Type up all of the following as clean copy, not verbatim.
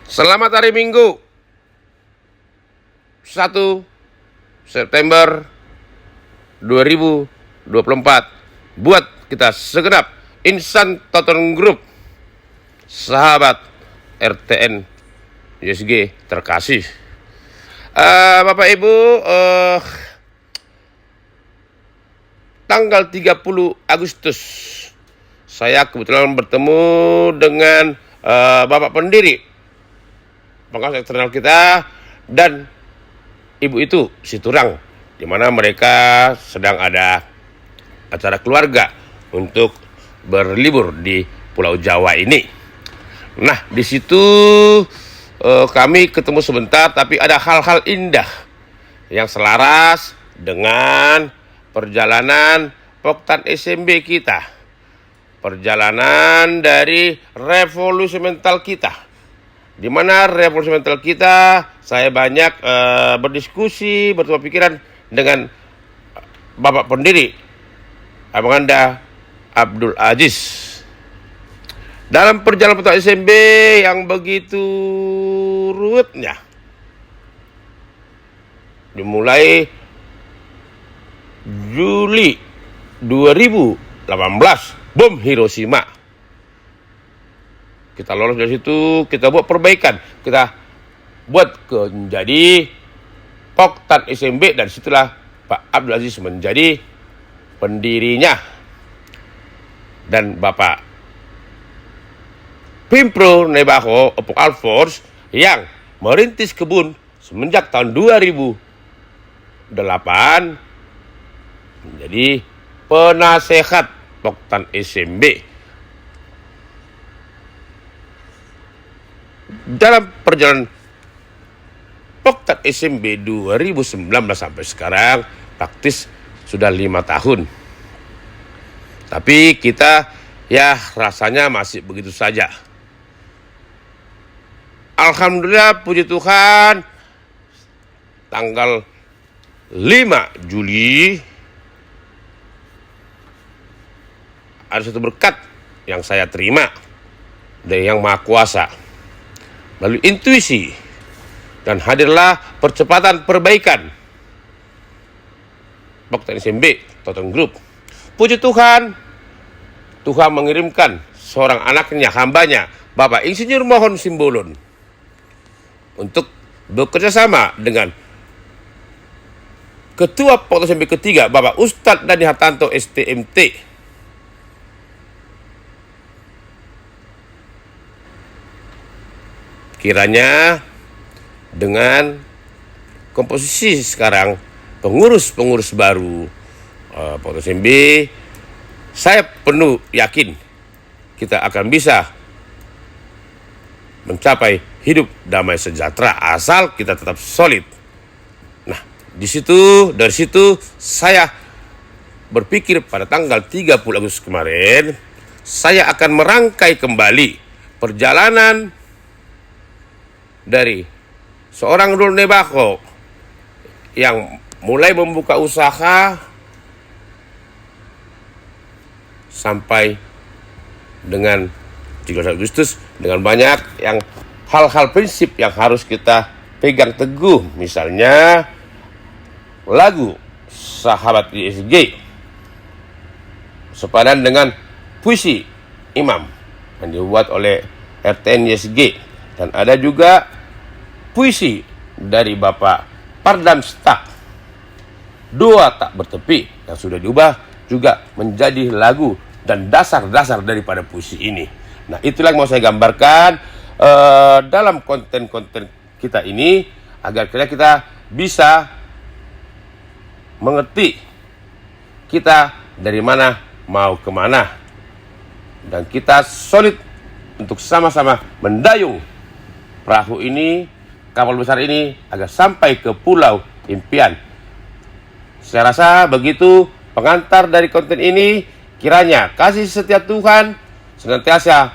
Selamat hari Minggu 1 September 2024 buat kita segenap insan Toton Group, sahabat RTN USG terkasih. Bapak Ibu, tanggal 30 Agustus saya kebetulan bertemu dengan Bapak pendiri pengawas eksternal kita dan ibu itu Siturang, di mana mereka sedang ada acara keluarga untuk berlibur di Pulau Jawa ini. Nah, di situ kami ketemu sebentar, tapi ada hal-hal indah yang selaras dengan perjalanan Poktan SMB kita, perjalanan dari revolusi mental kita. Di mana revolusi mental kita, saya banyak berdiskusi, bertukar pikiran dengan Bapak pendiri Abang Anda Abdul Aziz. Dalam perjalanan Poktan SMB yang begitu ruwetnya, dimulai Juli 2018, bom Hiroshima. Kita lolos dari situ, kita buat perbaikan, kita buat menjadi Poktan SMB, dan situlah Pak Abdul Aziz menjadi pendirinya. Dan Bapak Pimpro Nebaho Opok Alfors yang merintis kebun semenjak tahun 2008 menjadi penasehat Poktan SMB. Dalam perjalanan Poktan SMB 2019 sampai sekarang praktis sudah 5 tahun. Tapi kita ya rasanya masih begitu saja. Alhamdulillah, puji Tuhan, tanggal 5 Juli ada satu berkat yang saya terima dari Yang Maha Kuasa melalui intuisi, dan hadirlah percepatan perbaikan Poktan SMB Toton Group. Puji Tuhan, Tuhan mengirimkan seorang anaknya, hambanya, Bapak Insinyur Mohon Simbolon, untuk bekerja sama dengan Ketua Poktan SMB ketiga, Bapak Ustadz Dani Hartanto STMT. Kiranya dengan komposisi sekarang pengurus-pengurus baru Poktan SMB, saya penuh yakin kita akan bisa mencapai hidup damai sejahtera asal kita tetap solid. Nah, dari situ saya berpikir pada tanggal 30 Agustus kemarin saya akan merangkai kembali perjalanan dari seorang Dul Nebaho yang mulai membuka usaha sampai dengan 13 Agustus dengan banyak yang hal-hal prinsip yang harus kita pegang teguh. Misalnya lagu Sahabat ISG sepadan dengan puisi Imam yang dibuat oleh RTN ISG, dan ada juga puisi dari Bapak Pardam Stak, Doa Tak Bertepi, yang sudah diubah juga menjadi lagu dan dasar-dasar daripada puisi ini. Nah, itulah yang mau saya gambarkan dalam konten-konten kita ini, agar kita bisa mengerti kita dari mana mau kemana, dan kita solid untuk sama-sama mendayung perahu ini, kapal besar ini, agar sampai ke pulau impian. Saya rasa begitu pengantar dari konten ini. Kiranya kasih setia Tuhan senantiasa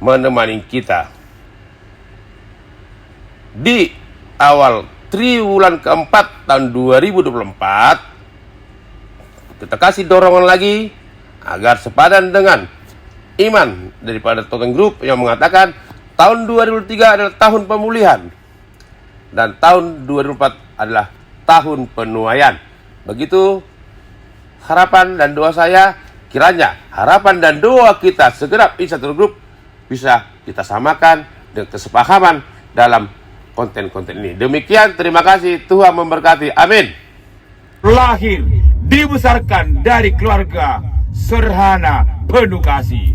menemani kita di awal triwulan keempat tahun 2024. Kita kasih dorongan lagi agar sepadan dengan iman daripada Toton Group yang mengatakan tahun 2003 adalah tahun pemulihan, dan tahun 2004 adalah tahun penuaian. Begitu harapan dan doa saya, kiranya harapan dan doa kita segenap Insider Group bisa kita samakan dengan kesepahaman dalam konten-konten ini. Demikian, terima kasih, Tuhan memberkati, amin. Lahir, dibesarkan dari keluarga sederhana penuh kasih,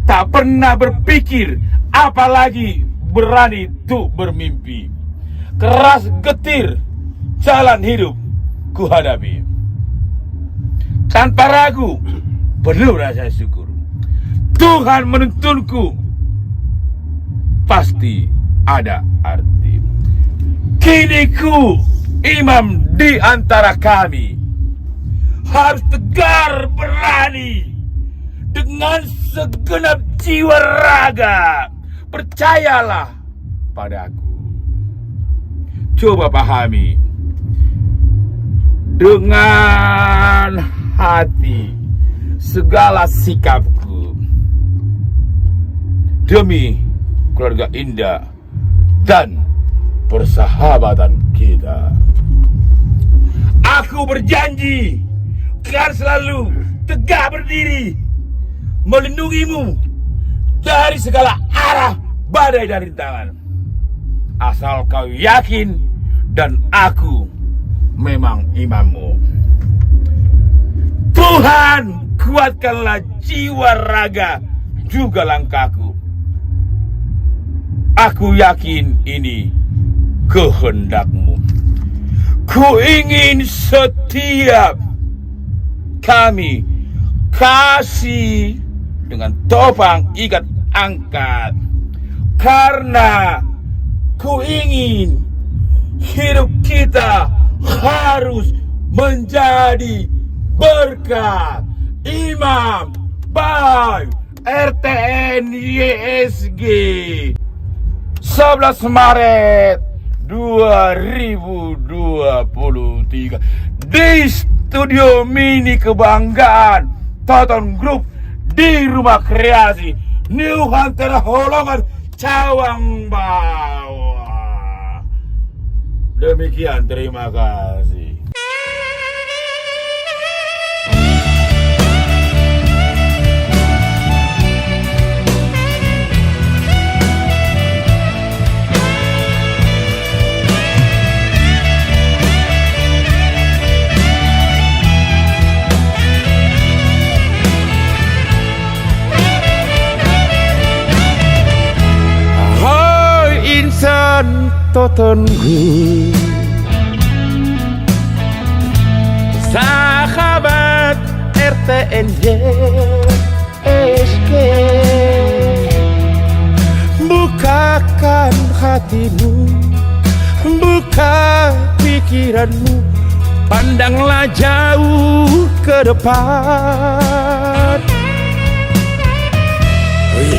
tak pernah berpikir apalagi berani untuk bermimpi. Keras getir jalan hidup ku hadapi, tanpa ragu penuh rasa syukur. Tuhan menuntunku pasti ada arti. Kini ku imam di antara kami, harus tegar berani dengan segenap jiwa raga. Percayalah padaku. Coba pahami dengan hati segala sikapku demi keluarga indah dan persahabatan kita. Aku berjanji akan selalu tegak berdiri melindungimu dari segala arah badai dan rintangan. Asal kau yakin dan aku memang imammu. Tuhan, kuatkanlah jiwa raga juga langkahku. Aku yakin ini kehendakmu. Ku ingin setiap kami kasih dengan topang ikat angkat, karena ku ingin hidup kita harus menjadi berkat. Imam by RTN YSG 11 Maret 2023 di studio mini kebanggaan Toton Group di Rumah Kreasi New Hunter Holongan Cawang Bawah. Demikian, terima kasih. Toton Group, sahabat RTNJ SK, bukakan hatimu, buka pikiranmu, pandanglah jauh ke depan.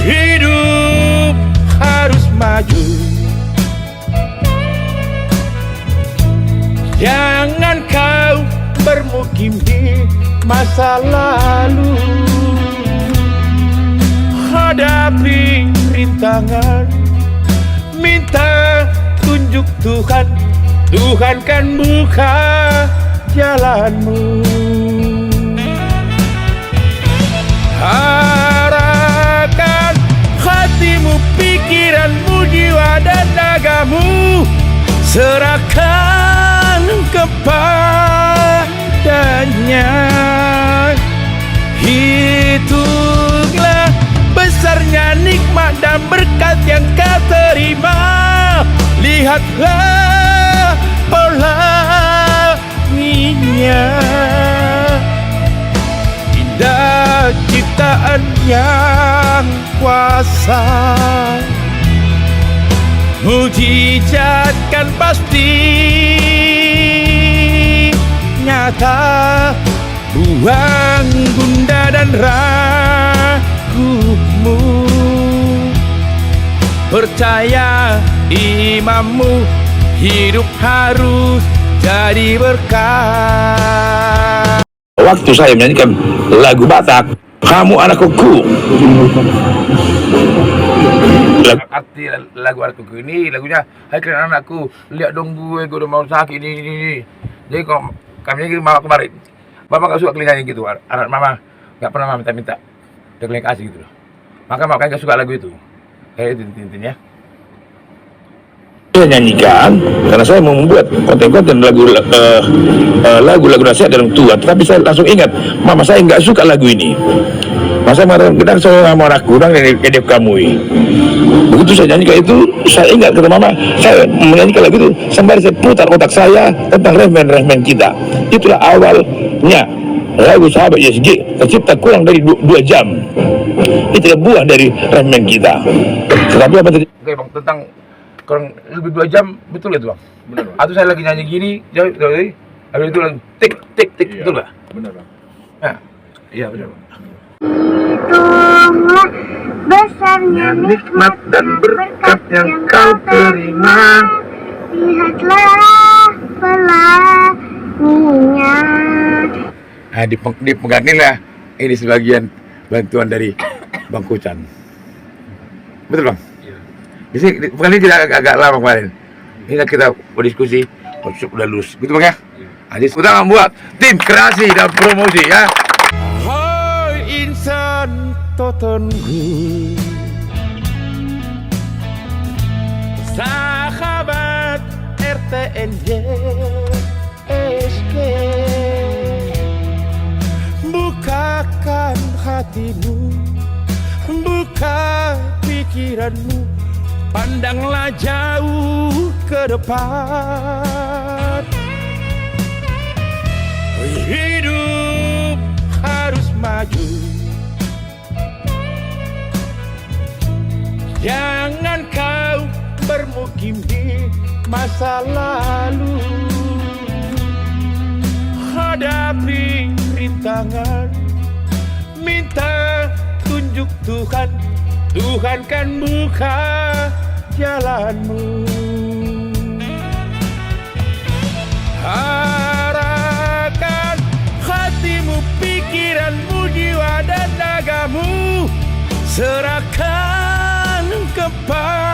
Hidup harus maju, jangan kau bermukim di masa lalu. Hadapi rintangan, minta tunjuk Tuhan, Tuhan kan buka jalanmu. Arahkan hatimu, pikiranmu, jiwa dan ragamu, serahkan kepadanya. Hitunglah besarnya nikmat dan berkat yang kau terima. Lihatlah pelanginya, indah ciptaan yang kuasa. Mujizat kan pasti nyata, buang gundah dan ragumu. Percaya imammu, hidup harus jadi berkah. Waktu saya menyanyikan lagu Batak, kamu anakku, arti lagu aku ini lagunya hai kalian anakku lihat dong gue udah mau sakit ini. Jadi kok kami ini mama kemarin bapak gak suka kalian gitu, anak mama gak pernah mama minta udah kalian kasih gitu loh, makanya gak suka lagu itu kayak itu intinya. Saya nyanyikan karena saya mau membuat konten-konten lagu-lagu nasihat dan tua, tetapi saya langsung ingat mama saya nggak suka lagu ini. Masa marah kita saya mau anak kurang dari kedep kamu ini. Begitu saya nyanyikan itu, saya ingat kata mama, saya menyanyikan lagu itu sembari saya putar otak saya tentang remen-remen kita. Itulah awalnya lagu Sahabat YSG tercipta kurang dari 2 jam. Itulah buah dari remen kita. Tetapi apa tadi? Oke bang, tentang kurang lebih 2 jam, betul itu bang? Benar bang. Atau saya lagi nyanyi gini, jauh dari habis itu langsung tik tik tik, iya, betul bang? Benar bang. Nah, iya benar bang. Hitunglah besarnya nikmat dan berkat yang kau terima. Lihatlah pelanginya. Nah, dipegangilah ini sebagian bantuan dari Bang Kucan. Betul bang? Iya. Di sini bukan ini tidak agak lama kemarin. Ini kita berdiskusi, udah lulus, gitu bang ya? Jadi kita membuat tim kreasi dan promosi ya. Hai insan totonku, sahabat RTNY SG, bukakan hatimu, buka pikiranmu, pandanglah jauh ke depan. Hidup harus maju, jangan kau bermukim di masa lalu. Hadapi rintangan, minta tunjuk Tuhan, Tuhan kan buka jalanmu. Arahkan hatimu, pikiranmu, jiwa dan ragamu, serahkan kepadanya.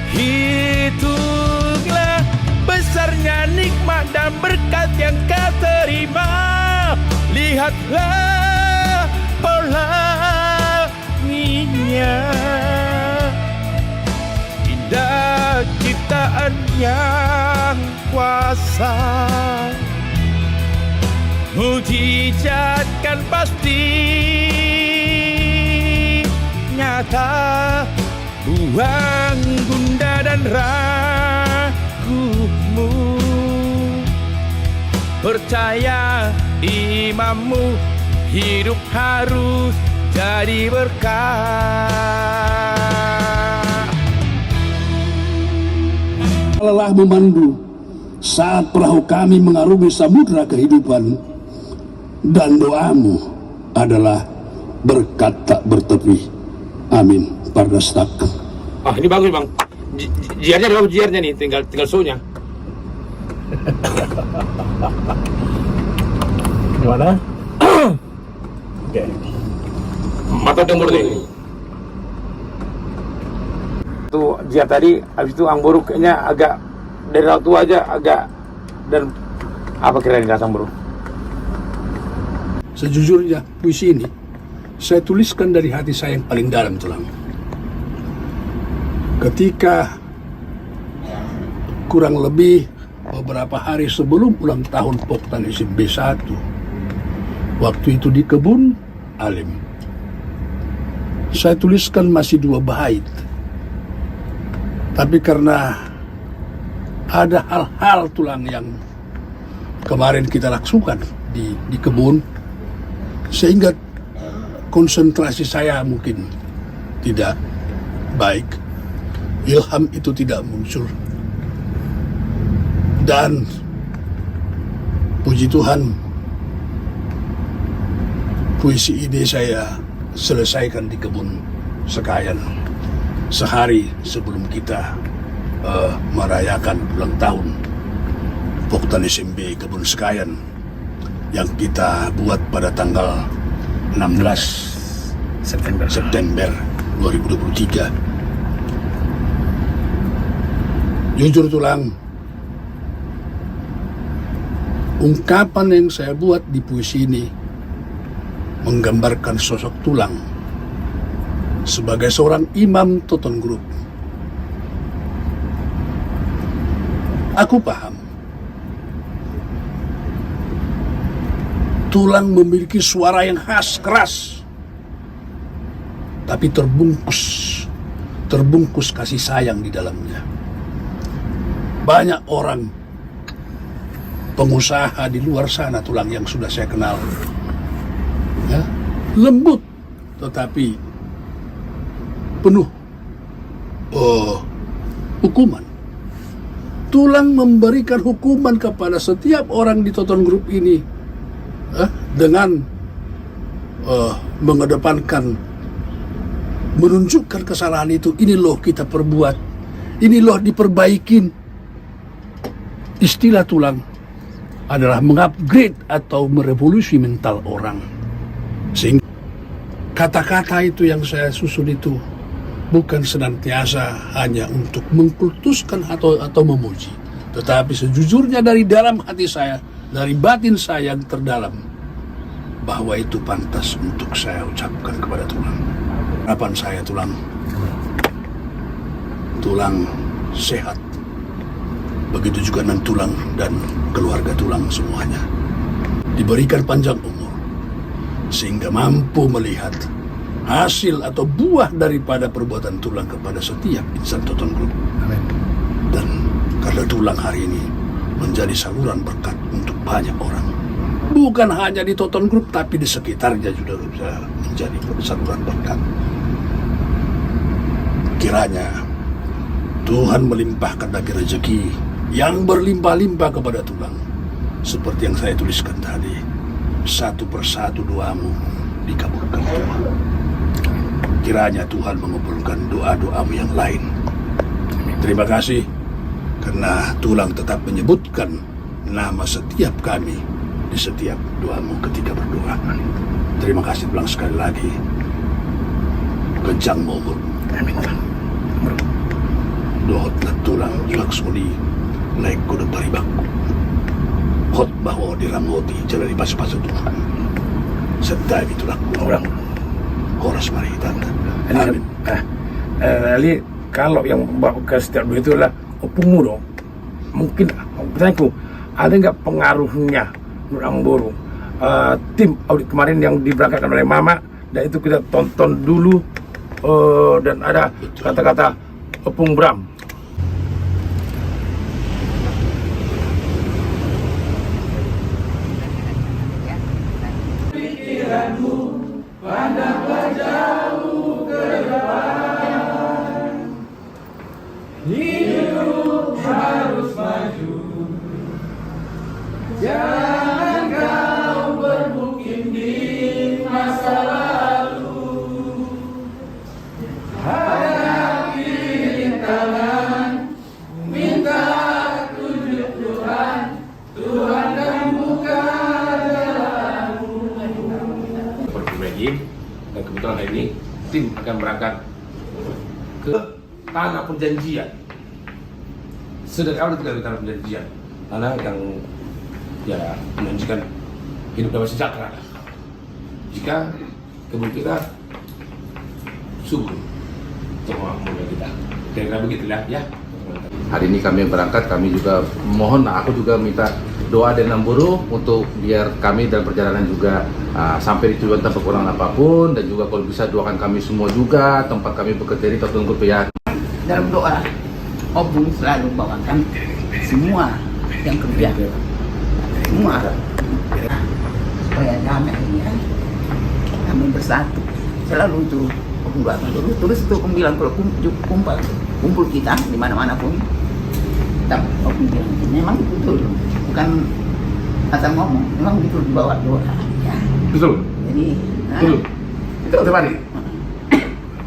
Hitunglah besarnya nikmat dan berkat yang kau terima. Lihatlah pelanginya, indah ciptaan yang kuasa, mujizat kan pasti nyata. Buang gundah dan ragumu, percaya imammu, hidup harus jadi berkah. Lelah memandu saat perahu kami mengarungi samudra kehidupan, dan doamu adalah berkat tak bertepi. Amin. Pardas Tak. Ah, ini bagus bang. Jiarnya bagus, jiarnya nih, tinggal show-nya. Gimana? Oke. Mata dengkur nih. Tuh jiar tadi, habis itu Angboro kayaknya agak dari waktu aja agak, dan apa kira dirasa bro? Sejujurnya puisi ini saya tuliskan dari hati saya yang paling dalam tulang. Ketika kurang lebih beberapa hari sebelum ulang tahun Poktan SMP 1, waktu itu di kebun Alim, saya tuliskan masih 2 bait. Tapi karena ada hal-hal tulang yang kemarin kita lakukan di kebun, sehingga konsentrasi saya mungkin tidak baik, ilham itu tidak muncul, dan puji Tuhan puisi ini saya selesaikan di kebun Sekayan sehari sebelum kita merayakan ulang tahun Poktan SMP Kebun Sekayan yang kita buat pada tanggal 16 September 2023. Jujur tulang, ungkapan yang saya buat di puisi ini menggambarkan sosok tulang sebagai seorang imam Toton Group. Aku paham tulang memiliki suara yang khas, keras, tapi terbungkus kasih sayang di dalamnya. Banyak orang pengusaha di luar sana tulang yang sudah saya kenal, ya, lembut tetapi penuh hukuman. Tulang memberikan hukuman kepada setiap orang di Toton Group ini dengan mengedepankan, menunjukkan kesalahan itu. Ini loh kita perbuat, ini loh diperbaikin. Istilah tulang adalah mengupgrade atau merevolusi mental orang. Sehingga kata-kata itu yang saya susun itu bukan senantiasa hanya untuk mengkultuskan atau memuji, tetapi sejujurnya dari dalam hati saya, dari batin saya yang terdalam, bahwa itu pantas untuk saya ucapkan kepada tulang. Harapan saya tulang sehat. Begitu juga dengan tulang dan keluarga tulang semuanya diberikan panjang umur sehingga mampu melihat hasil atau buah daripada perbuatan tulang kepada setiap insan Toton Group. Amin. Dan karena tulang hari ini menjadi saluran berkat untuk banyak orang, bukan hanya di Toton Group tapi di sekitarnya juga bisa menjadi saluran berkat. Kiranya Tuhan melimpahkan lagi rezeki yang berlimpah-limpah kepada tulang, seperti yang saya tuliskan tadi. Satu persatu doamu dikabulkan Tuhan. Kiranya Tuhan mengabulkan doa-doamu yang lain. Terima kasih karena tulang tetap menyebutkan nama setiap kami di setiap doamu ketika berdoa. Terima kasih tulang sekali lagi. Kencang umur. Amin. Dohotlah tulang laksmuni naik kuda paribak. Hot bahwa diramoti jalan di pas-pas Tuhan. Sedai itulah orang. Horas mari tanda. Amin. Ali, kalau yang bawa ke setiap dua itu adalah opung mudo, mungkin pertanyaanku, ada nggak pengaruhnya Nurang Boro? Tim audit kemarin yang diberangkatkan oleh Mama, dan itu kita tonton dulu, dan ada kata-kata Opung Bram. Dan kebetulan hari ini tim akan berangkat ke tanah perjanjian. Sedari awal kita di tanah perjanjian, tanah yang ya menjanjikan hidup damai sejahtera. Jika kebun kita subur untuk memulai kita, kira-kira begitulah ya. Hari ini kami berangkat, kami juga mohon, aku juga minta doa dari Namburu untuk biar kami dalam perjalanan juga sampai di tujuan tanpa kurang apapun, dan juga kalau bisa doakan kami semua juga tempat kami bekerja di Toton Group ya. Dalam doa, Opung selalu bawakan semua yang kerja, semua supaya damai ini kan, kami bersatu selalu itu. Opung doakan dulu, terus itu Opung bilang kalau kumpul kita di mana-mana pun, tapi Opung bilang memang betul, bukan asal ngomong, memang betul dibawa doa. Ya. Betul. Jadi, Betul. Betul tadi.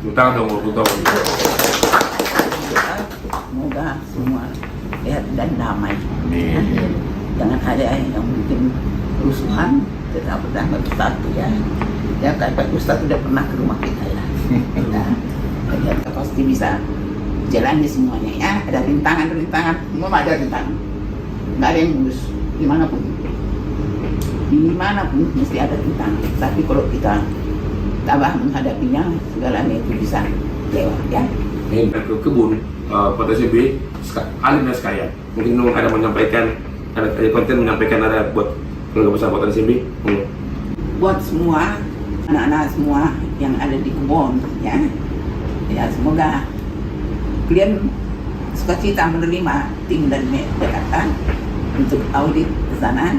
Utang dong, utang. Semoga semua sehat dan damai. Jangan ada yang bikin kerusuhan, tetap bersatu ya. Ya Pak Ustadz udah pernah ke rumah kita ya. Kita pasti bisa jalani semuanya ya. Ada rintangan, semua ada rintangan. Nggak ada yang mulus dimanapun mesti ada rintangan. Tapi kalau kita tabah menghadapinya, segalanya itu bisa lewat ya. Ini ke kebun Kota SMB, alim dan sekalian. Mungkin Nung ada menyampaikan, ada konten menyampaikan ada buat keluarga besar Kota SMB. Buat semua anak-anak semua yang ada di kebun ya, semoga kalian sukacita menerima tim dan Jakarta untuk audit ke sana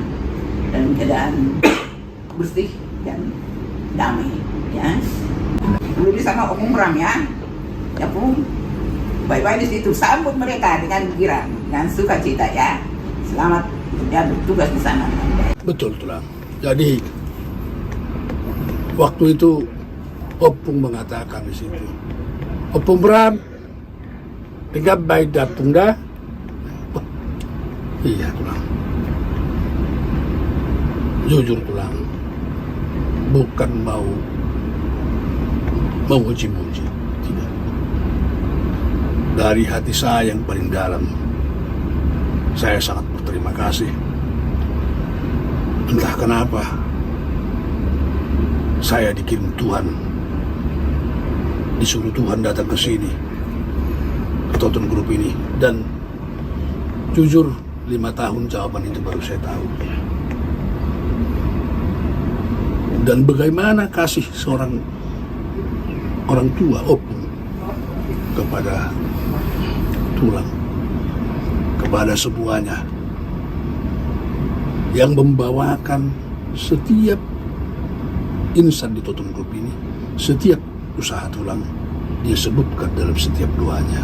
dan keadaan bersih dan damai ya. Dulu di sana Om Ram ya pun baik-baik di situ, sambut mereka dengan gembira, dengan sukacita ya. Selamat ya bertugas di sana. Betul Tulang. Jadi waktu itu Opung mengatakan di situ, Opung Bram, dengan baik datang dah. Iya Tulang. Jujur Tulang, bukan mau muji-muji, tidak. Dari hati saya yang paling dalam, saya sangat berterima kasih. Entah kenapa saya dikirim Tuhan, disuruh Tuhan datang ke sini, ke Toton Group ini, dan jujur 5 tahun jawaban itu baru saya tahu. Dan bagaimana kasih seorang orang tua Opung kepada Tulang, kepada semuanya yang membawakan setiap insan di Toton Group ini, setiap usaha Tulang dia sebutkan dalam setiap doanya.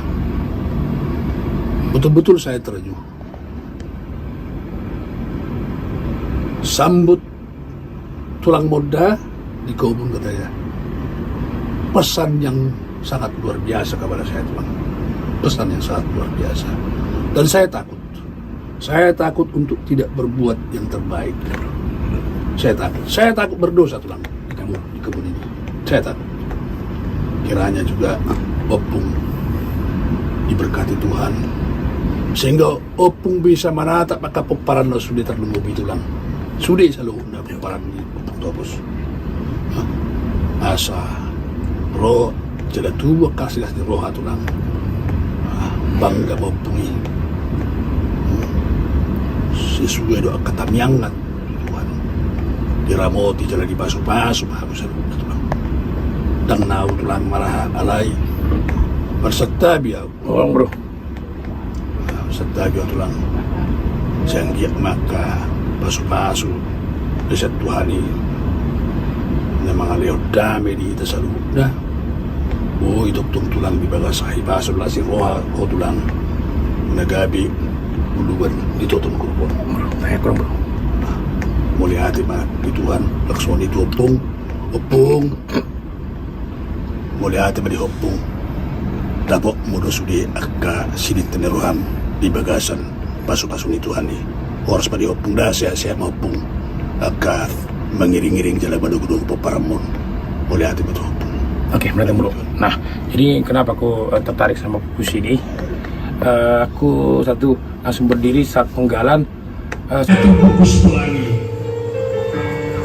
Betul-betul saya terenyuh. Sambut Tulang Moda di kebun katanya. Pesan yang sangat luar biasa kepada saya Tulang. Pesan yang sangat luar biasa. Dan saya takut. Saya takut untuk tidak berbuat yang terbaik. Saya takut. Saya takut berdosa Tulang di kebun ini. Saya takut. Kiranya juga Opung diberkati Tuhan, sehingga Opung bisa menatap maka peparan lo sudah terlumbuh Tulang. Sudah selalu na peparan ni Opung Topos. Asa roh jadi tua kasih roh Tulang. Bangga Opung ini. Sesuai doa katamiangan Tuhan. Diramoti jalan dibasuh-basuh harus Tulang. Dan nau Tulang marah alai bersetabiau Orang bro. Bersetabiau Tulang sanggiak maka basuh-basuh deset Tuhan ini memang aleo damai di ita salubna. Oh itu Tulang di bagasahi basuh lah si roha Tulang nagabi buluan di Toton Group. Saya kurang bro. Mulai hati mah di Tuhan laksoni itu Opung mulai hati mah di Opung dapok mudah sudi akka sinit teneruham di bagasan pasu-pasu ni Tuhan ni oras pa di Opung dah saya mau Opung akka mengiring-iring jalan badug-dug peparamon mulai hati mah di Opung. Oke, berarti bro. Nah, jadi kenapa aku tertarik sama puisi ini? Aku langsung berdiri saat penggalan Satu fokus pelangi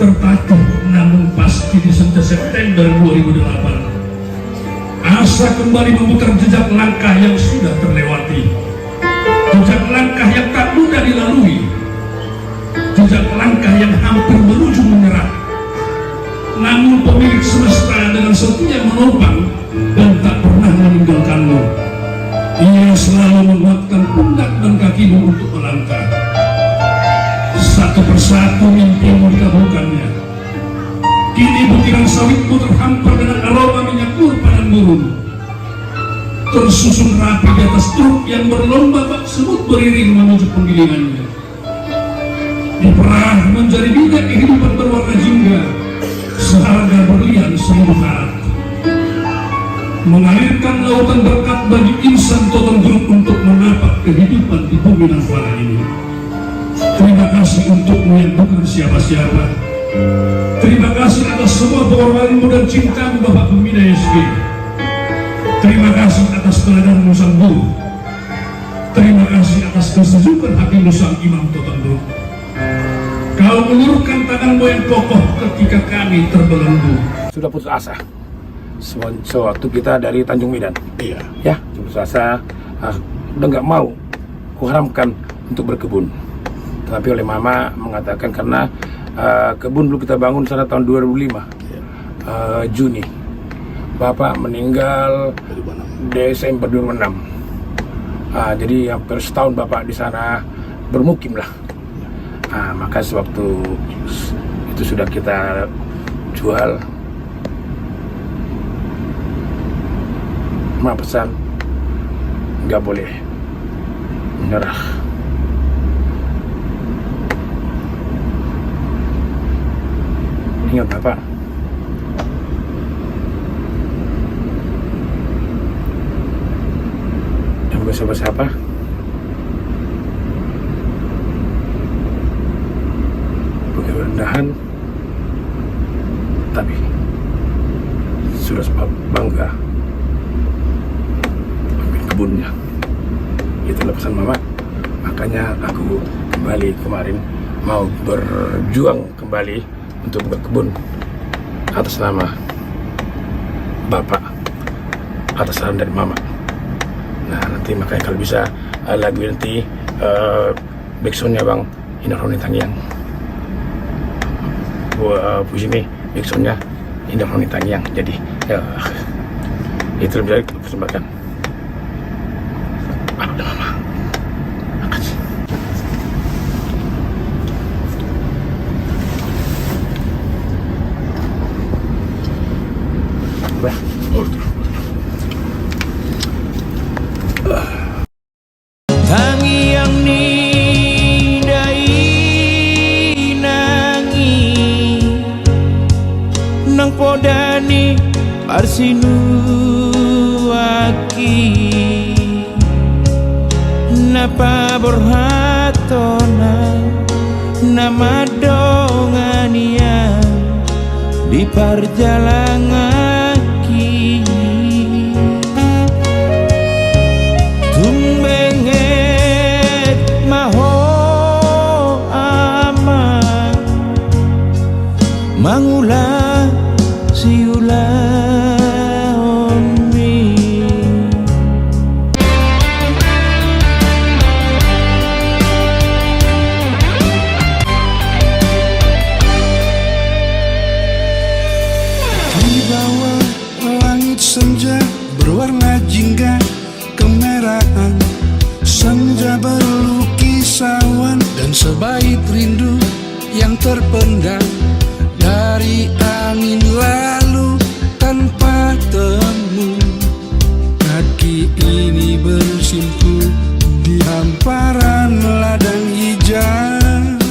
terpacu namun pasti di September 2008 asa kembali memutar jejak langkah yang sudah terlewati, jejak langkah yang tak mudah dilalui, jejak langkah yang hampir menuju menyerah. Namun pemilik semesta dengan setia menopang dan tak pernah meninggalkanmu. Ia selalu menguatkan pundak dan kakimu untuk melangkah. Satu persatu mimpimu dikabulkannya. Kini butiran sawitmu terhampar dengan aroma minyak murpa dan murung, tersusun rapi di atas truk yang berlomba bak semut beriring menuju penggilingannya. Diperah menjadi minyak kehidupan berwarna jingga, seharga berlian 1000 karat. Mengalirkan lautan berkat bagi insan Toton Group untuk menapak kehidupan di bumi Nangfara ini. Terima kasih untukmu yang bukan siapa-siapa, Terima kasih atas semua pengorbananmu dan cintamu Bapak Pembina SG. Terima kasih atas teladanmu sang guru. Terima kasih atas kesejukan hatimu sang Imam Totandro. Kau mengulurkan tanganmu yang kokoh ketika kami terbelenggu. Sudah putus asa sewaktu kita dari Tanjung Medan. Iya. Ya, putus asa, udah nggak mau kuharamkan untuk berkebun. Tapi oleh Mama mengatakan karena kebun dulu kita bangun sana tahun 2005 Juni. Bapak meninggal Desember 2006. Jadi hampir setahun Bapak di sana bermukim lah. Maka sewaktu itu sudah kita jual. Mama pesan nggak boleh menyerah. Ingat Bapak, yang bukan siapa-siapa, bukan rendahan, tapi sudah bangga ambil kebunnya. Itulah pesan Mama. Makanya aku kembali kemarin mau berjuang kembali untuk buka kebun atas nama Bapak, atas saran dari Mama. Nah nanti makanya kalau bisa lagu nanti backsoundnya Bang Indah Roni Tangiang, puisi ini backsoundnya Indah Roni Tangiang. Jadi ya itu lebih baik persembahkan Bapak dan Mama. Makasih. Tangiang ni dai nangi nang podani parsinu aki napa berhatona nama dongania di perjalanan tumbenget maho ama mangula siula onmi di bawah langit senja berwarna jingga kemerahan, senja berlukis awan dan sebaik rindu yang terpendam dari angin lalu tanpa temu. Kaki ini bersimpu di hamparan ladang hijau,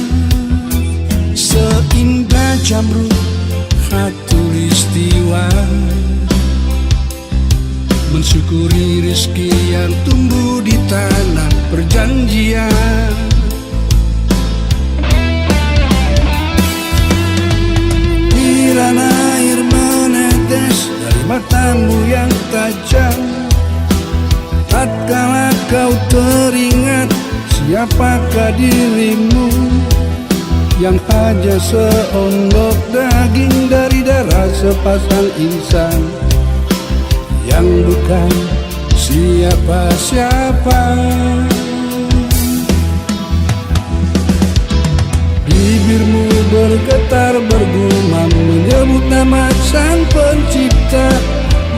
seindah jamrut khatulistiwa, mensyukuri rezeki yang tumbuh di tanah perjanjian. Kirana air menetes dari matamu yang tajam, tatkala kau teringat siapakah dirimu yang hanya seonggok daging dari darah sepasang insan yang bukan siapa-siapa. Bibirmu bergetar bergumam menyebut nama sang pencipta,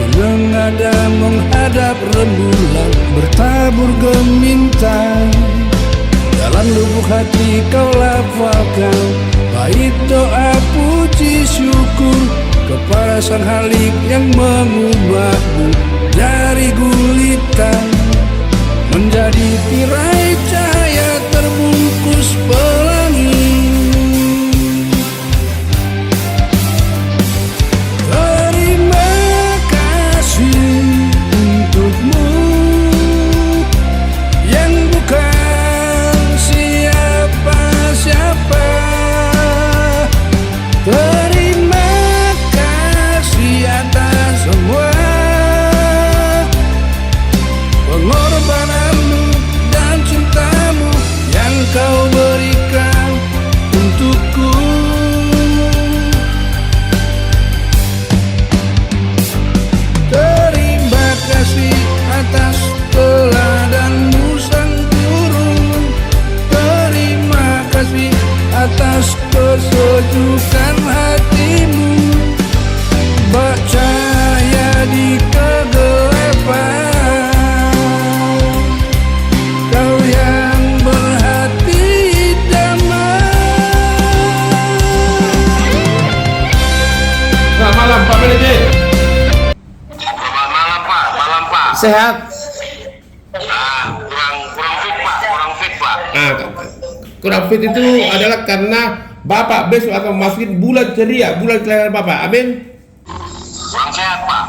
menengada menghadap rembulan bertabur gemintang. Dalam lubuk hati kau lafalkan bait doa puji syukur kepada sang Halik yang mengubahmu dari gulita menjadi tirai cahaya terbungkus pelangi. Terima kasih untukmu yang bukan siapa-siapa. sehat. Nah, kurang fit itu adalah karena Bapak besok akan memasuki bulan ceria, bulan kelahiran Bapak. Amin. Kurang sehat, Pak.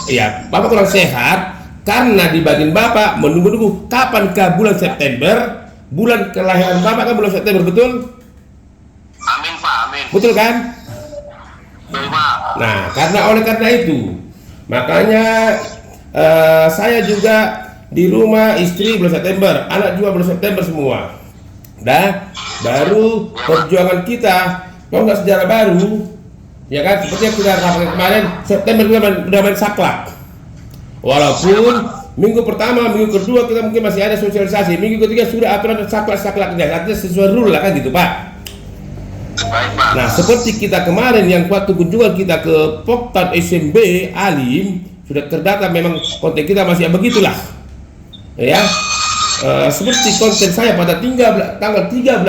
Iya, Bapak kurang sehat karena di bagian Bapak menunggu-nunggu kapankah bulan September, bulan kelahiran Bapak kan bulan September, betul? Amin, Pak. Amin. Betul kan? Betul, Pak. Nah, oleh karena itu, makanya saya juga di rumah istri bulan September, anak juga bulan September semua. Dan baru perjuangan kita, tonggak sejarah baru, ya kan? Seperti yang kita rapat kemarin, September kita udah main saklak. Walaupun minggu pertama, minggu kedua kita mungkin masih ada sosialisasi, minggu ketiga sudah aturan saklak-saklaknya, artinya sesuai rule lah kan gitu, Pak. Baik, Pak. Nah, seperti kita kemarin yang waktu kunjungan kita ke Poktan SMB Alim, sudah terdata memang konten kita masih begitulah. Ya. Seperti konten saya pada tanggal 13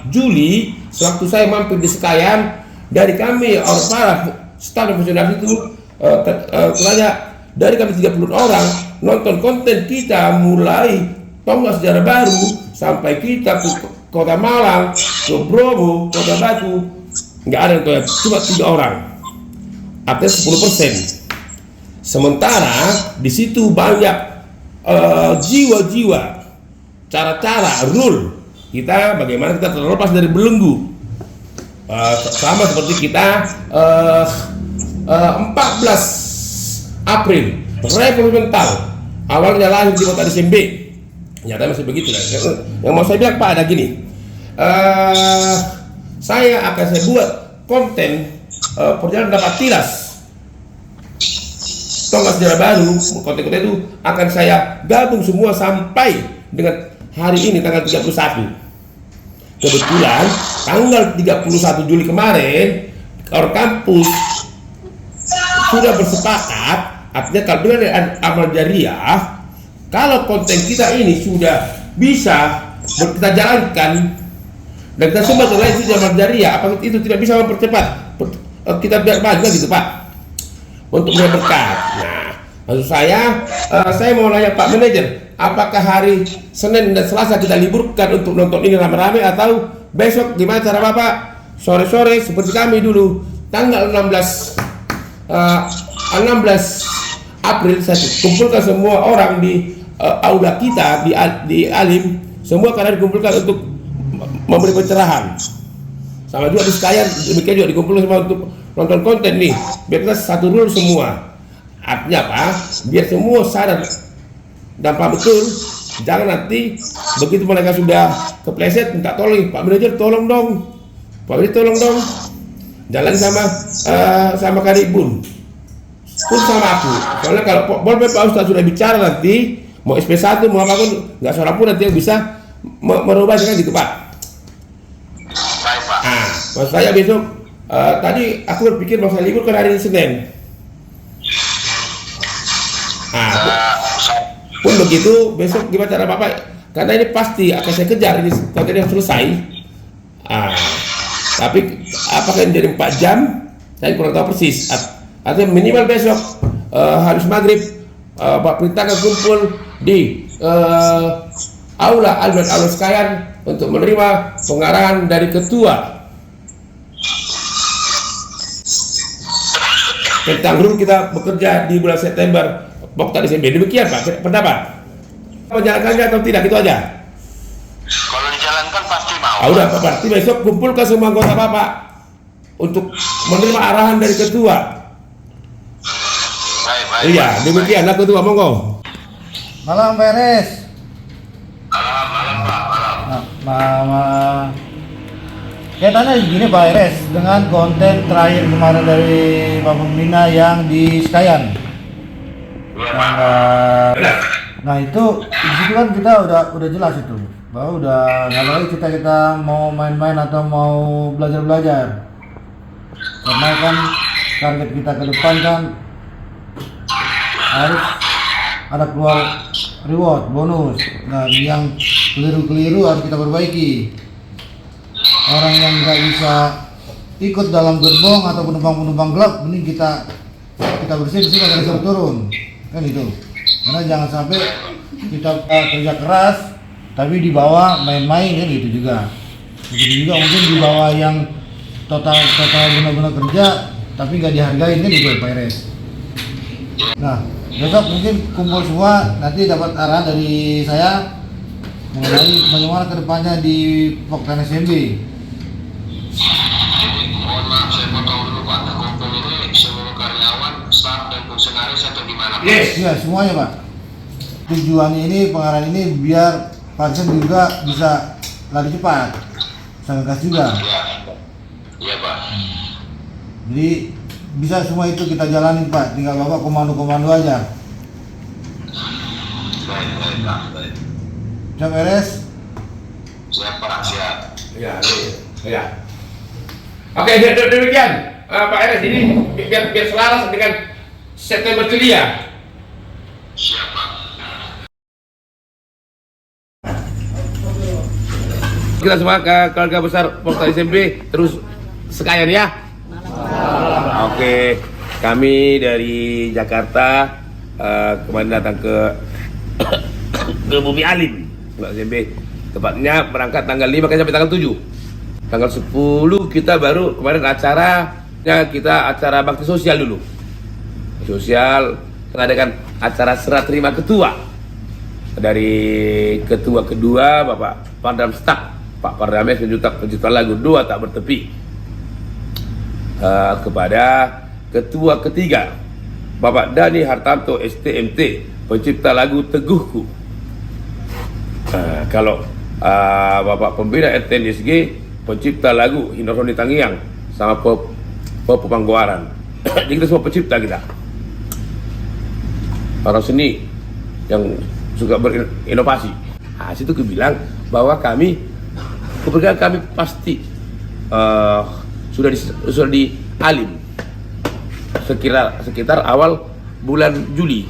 Juli, sewaktu saya mampir di Sekayan, dari kami orang para staf profesional itu kurangnya dari kami 30 orang nonton konten kita mulai tonggak sejarah baru sampai kita ke Kota Malang, ke Bromo, Kota Batu, nggak ada yang cuma 3 orang, artinya 10%. Sementara di situ banyak jiwa-jiwa, cara-cara, rule kita bagaimana kita terlepas dari belenggu. Sama seperti kita 14 April revolusi mental awalnya lahir di kota SMB, nyata masih begitu lah. Yang mau saya bilang Pak ada gini, saya buat konten perjalanan dapat tilas tonggak sejarah baru. Konten-konten itu akan saya gabung semua sampai dengan hari ini tanggal 31. Kebetulan tanggal 31 Juli kemarin orang kampus sudah bersepakat, artinya kalau dengan amal jariah, kalau konten kita ini sudah bisa kita jalankan dan kita semua lain itu amal jariah, apa itu tidak bisa mempercepat kita biar maju gitu Pak, untuk melihat berkat. Nah, maksud saya mau nanya Pak Manajer, apakah hari Senin dan Selasa kita liburkan untuk nonton ini rame-rame, atau besok gimana cara Bapak? Sore-sore seperti kami dulu, tanggal 16 April saya kumpulkan semua orang di aula kita di Alim, semua karena dikumpulkan untuk memberi pencerahan. Sama juga di Sekayan, demikian juga dikumpulkan semua untuk nonton konten nih, biar kita satu rule semua. Artinya apa? Biar semua sadar dan paham betul. Jangan nanti begitu mereka sudah kepleset minta tolong, Pak Manajer tolong dong, Pak Manajer tolong dong, jalan sama Karibun pun sama aku. Soalnya kalau boleh Pak Ustaz sudah bicara nanti mau SP1 mau apapun, nggak seorang pun nanti yang bisa merubah kan gitu Pak. Baik, Pak. Maksud saya besok tadi aku berpikir mau saya libur ke hari Senin. Pun begitu besok gimana cara Bapak? Karena ini pasti akan saya kejar ini konten yang selesai. Tapi apakah ini jadi 4 jam? Saya kurang tahu persis. Artinya minimal besok habis maghrib Pak perintahkan kumpul di aula Albert Alus Sekayan untuk menerima pengarahan dari ketua tentang rule kita bekerja di bulan September Poktan SMB. Demikian Pak pendapat. Menjalankannya atau tidak, itu aja. Kalau dijalankan pasti mau. Udah Pak, berarti besok kumpulkan semua anggota Bapak untuk menerima arahan dari ketua. Baik. Iya, demikian lah ketua, monggo. Malam beres. Malam Pak, malam. Kaitannya gini Pak Eres, dengan konten terakhir kemarin dari Pak Pembina yang di Sekayan. Nah itu di situ kan kita udah jelas itu, bahwa udah nggak lagi kita mau main-main atau mau belajar, karena kan target kita ke depan kan harus ada keluar reward, bonus. Nah yang keliru harus kita perbaiki. Orang yang nggak bisa ikut dalam gerbong atau penumpang gelap, mending kita bersihin di sini agar turun. kan itu. Karena jangan sampai kita kerja keras tapi di bawah main-main kan gitu juga. Begitu juga mungkin di bawah yang total benar-benar kerja tapi nggak dihargain kan itu Pak Ires. Nah besok mungkin kumpul semua nanti dapat arahan dari saya mengenai bagaimana kedepannya di Poktan SMB. Mohon maaf saya potong dulu Pak. Kumpul ini seluruh karyawan, staf dan fungsionaris atau gimana Pak? Iya semuanya Pak. Tujuannya ini pengarahan ini biar pasien juga bisa lari cepat, bisa ngegas juga. Iya Pak. Jadi bisa semua itu kita jalanin Pak, tinggal Bapak komando-komando aja. Baik Pak. Baik. Siap Ires? Siap Pak, siap. Ya. Oke, demikian Pak Ires, ini biar selaras dengan September ceria. Siap Pak. Kita semua ke keluarga besar Poktan SMP terus sekalian ya. Oke, kami dari Jakarta kemarin datang ke Bumi Alim Poktan SMP. Tepatnya berangkat tanggal 5 sampai tanggal 7. Tanggal 10 kita baru kemarin acara bakti sosial dulu. Sosial mengadakan acara serah terima ketua. Dari ketua kedua Bapak Pardam Stak, Pak Pardames pencipta lagu Doa Tak Bertepi. Kepada ketua ketiga Bapak Dhani Hartanto STMT, pencipta lagu Teguhku. Kalau Bapak Pembina RTNSG, pencipta lagu Hindaroni Tangiang sama Pop Panggoaran. Jadi kita semua pencipta kita. Orang seni yang suka berinovasi. Situ aku bilang bahwa kepergian kami pasti sudah di Alim sekitar awal bulan Juli.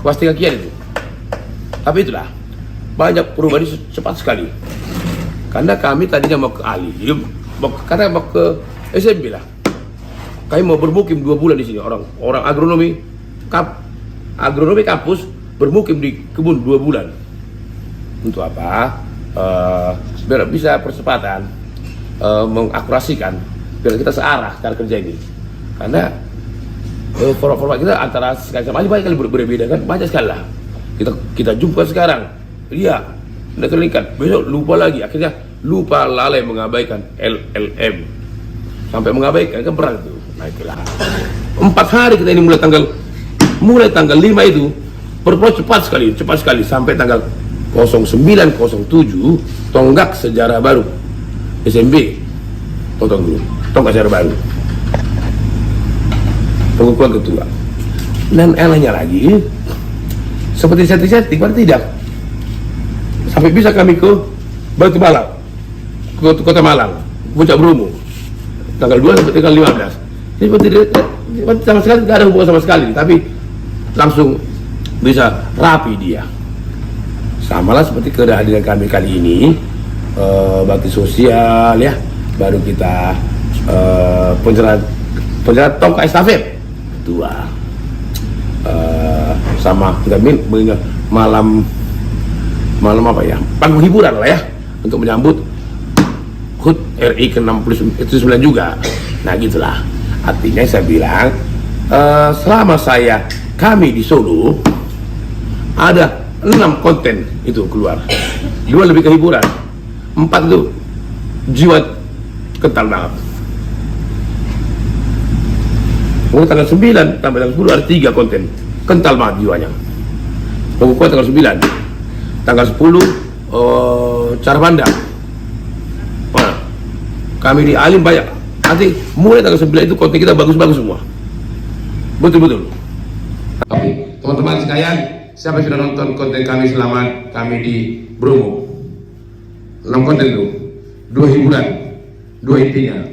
Pasti kakian itu. Tapi itulah banyak perubahan cepat sekali. Karena kami tadinya mau ke Alim, karena mau ke SMP lah. Kami mau bermukim 2 bulan di sini. Orang agronomi kampus bermukim di kebun 2 bulan. Untuk apa? Biar bisa percepatan, mengakurasikan, biar kita searah cara kerja ini. Karena format kita antara sekali sama banyak kali berbeda kan, banyak sekali lah. Kita jumpa sekarang, iya, udah terlingkat, besok lupa lagi, akhirnya lupa lalai mengabaikan LLM, sampai mengabaikan kan berat itu. Nah itulah 4 hari kita ini mulai tanggal 5 itu berproses cepat sekali sampai tanggal 0907 tonggak sejarah baru SMB, tonggak sejarah baru pengukuhan ketua. Dan elahnya lagi seperti setting pada tidak sampai bisa kami ke Batu Malang, ke Kota Malang, Puncak Bromo tanggal 2 sampai tanggal 15. Jadi sama sekali tidak ada hubungan sama sekali, tapi langsung bisa rapi dia. Sama lah seperti kehadiran kami kali ini, bakti sosial ya, baru kita penyerahan tongkat estafet ketua, sama kita mengingat malam apa ya, panggung hiburan lah ya, untuk menyambut HUT RI ke-69 juga. Nah gitulah, artinya saya bilang selama kami di Solo ada 6 konten itu keluar, 2 lebih ke hiburan, 4 itu jiwa kental banget. Tanggal 9 sampai tanggal 10 ada 3 konten kental banget jiwanya. Pengukuhan tanggal 9, tanggal 10 cara pandang. Nah, kami di Alim banyak. Nanti mulai tanggal 9 itu konten kita bagus-bagus semua. Betul-betul. Oke, teman-teman sekalian, siapa yang sudah nonton konten kami selama kami di Bromo? 6 konten itu, 2 hiburan, 2 intinya.